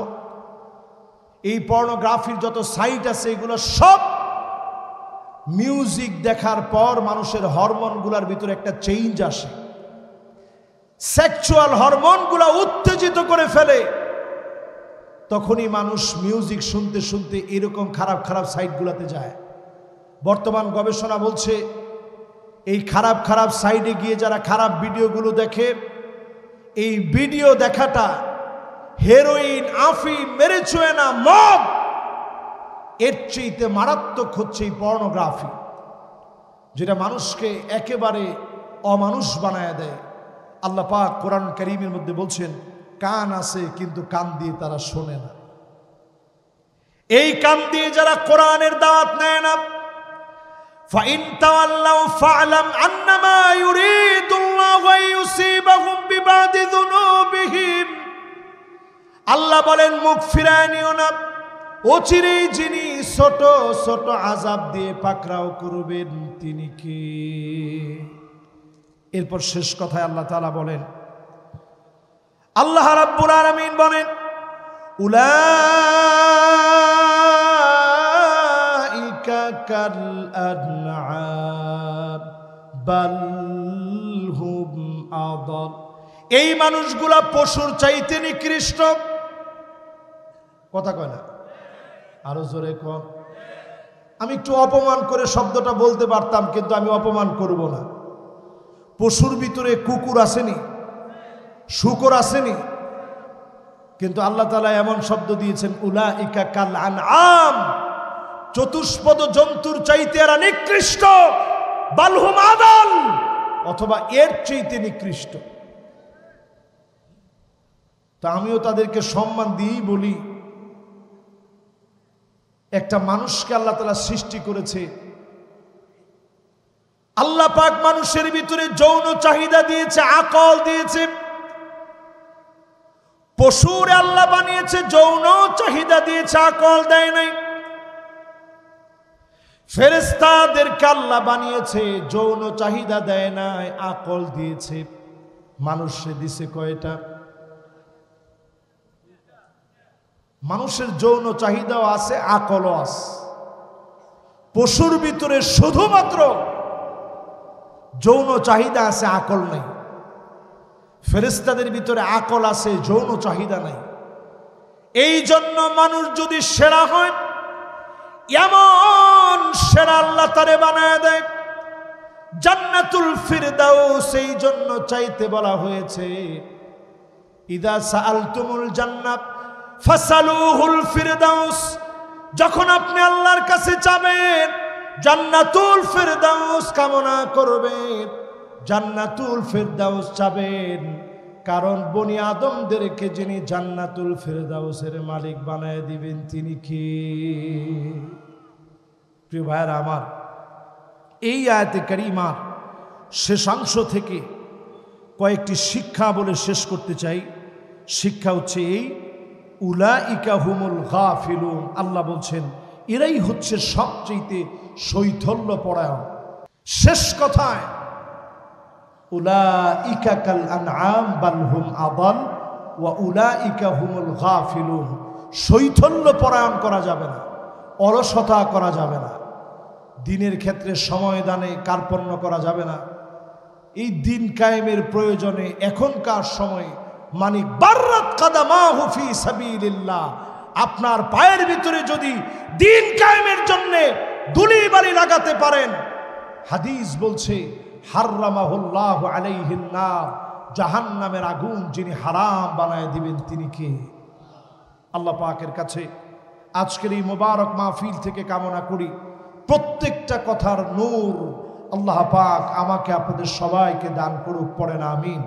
এই পর্নোগ্রাফির যত সাইট আছে, এগুলো সব মিউজিক দেখার পর মানুষের হরমোনগুলোর ভিতরে একটা চেঞ্জ আসে। সেক্সুয়াল হরমোনগুলো উত্তেজিত করে ফেলে। তখনই মানুষ মিউজিক শুনতে শুনতে এরকম খারাপ খারাপ সাইটগুলোতে যায়। বর্তমান গবেষণা বলছে, এই খারাপ খারাপ সাইডে গিয়ে যারা খারাপ ভিডিওগুলো দেখে, এই ভিডিও দেখাটা হেরোইন, আফিম, মেরিজুয়ানা, মদ, এর চেয়ে মারাত্মক হচ্ছে এই পর্নোগ্রাফি, যেটা মানুষকে একেবারে অমানুষ বানায় দেয়। আল্লাহ পাক কোরআন কারীমের মধ্যে বলছেন, কান আছে কিন্তু কান দিয়ে তারা শোনে না। এই কান দিয়ে যারা কোরআনের দাওয়াত নেয় না, ফাইন তাওয়াল্লাউ ফা'লাম আন্নামা ইউরিদুল্লাহু আন ইউসিবাহুম বিবাদি যুনুবিহিম। আল্লাহ বলেন, মুখ ফিরায় নিও না, অচিরেই যিনি ছোট ছোট আযাব দিয়ে পাকড়াও করবেন তিনি কে? এরপর শেষ কথায় আল্লাহ তাআলা বলেন, আল্লাহ রাব্বুল আলামিন বলেন, উলাইকা কাল আনআম বাল হুম আদাল। এই মানুষগুলা পশুর চাইতে নিকৃষ্ট। কথা কয় না? আরো জোরে কর। আমি একটু অপমান করে শব্দটা বলতে পারতাম, কিন্তু আমি অপমান করব না। পশুর ভিতরে কুকুর আসেনি, শূকর আসেনি, কিন্তু আল্লাহ তাআলা এমন শব্দ দিয়েছেন, উলাইকা কাল আনআম, চতুষ্পদ জন্তুর চাইতে এরা নিকৃষ্ট, বালহুম আদাল, অথবা এর চাইতে নিকৃষ্ট। তা আমিও তাদেরকে সম্মান দিয়েই বলি, একটা মানুষকে আল্লাহ তাআলা সৃষ্টি করেছে, আল্লাহ পাক মানুষের ভিতরে যৌন চাহিদা দিয়েছে, আকল দিয়েছে। পশুর আল্লাহ বানিয়েছে, যৌন চাহিদা দিয়েছে, আকল দেয় নাই। ফেরেশতাদেরকে আল্লাহ বানিয়েছে, যৌন চাহিদা দেয় নাই, আকল দিয়েছে। মানুষে দিছে কয়টা? মানুষের যৌন চাহিদাও আছে, আকলও আছে। পশুর ভিতরে শুধুমাত্র যৌন চাহিদা আছে, আকল নাই। ফেরেশতাদের ভিতরে আকল আছে, যৌন চাহিদা নাই। এই জন্য মানুষ যদি সেরা হয়, এমন সেরা আল্লাহ তারে বানায় দেয়, জান্নাতুল ফিরদাউস। এই জন্য চাইতে বলা হয়েছে, ইদা সাআলতুমুল জান্নাত ফাসালুহুল ফিরদাউস। যখন আপনি আল্লাহর কাছে যাবেন, জান্নাতুল ফিরদাউস কামনা করবেন, জান্নাতুল ফিরদাউস চাবেন। কারণ বনি আদমদেরকে যিনি জান্নাতুল ফিরদাউসের মালিক বানায় দিবেন তিনি কি? প্রিয় ভাইরা আমার, এই আয়াতে কারিমার শেষাংশ থেকে কয়েকটি শিক্ষা বলে শেষ করতে চাই। শিক্ষা হচ্ছে এই, উলাইকা হুমুল গাফিলুন। আল্লাহ বলছেন এরাই হচ্ছে সবচেয়ে শৈথল্য পরায়ণ। শেষ কথায় উলাইকা কাল আনআম বাল হুম আদাল ওয়া উলাইকা হুমুল গাফিলুন। শৈথল্য পরায়ণ করা যাবে না, অলসতা করা যাবে না, দিনের ক্ষেত্রে সময় দানে কার্পণ্য করা যাবে না। এই দিন কায়েমের প্রয়োজনে এখনকার সময়ে মানিক বাররাত কাদামাহু ফি সাবিলিল্লাহ, আপনার পায়ের ভিতরে যদি দিন কায়েমের জন্য দুলি বালি লাগাতে পারেন, হাদিস বলছে হারামাহুল্লাহু আলাইহিন নার, জাহান্নামের আগুন যিনি হারাম বানায় দিবেন তিনি কে? আল্লাহ পাকের কাছে আজকের এই মোবারক মাহফিল থেকে কামনা করি, প্রত্যেকটা কথার নূর আল্লাহ পাক আমাকে আপনাদের সবাইকে দান করুক। পড়েন আমিন।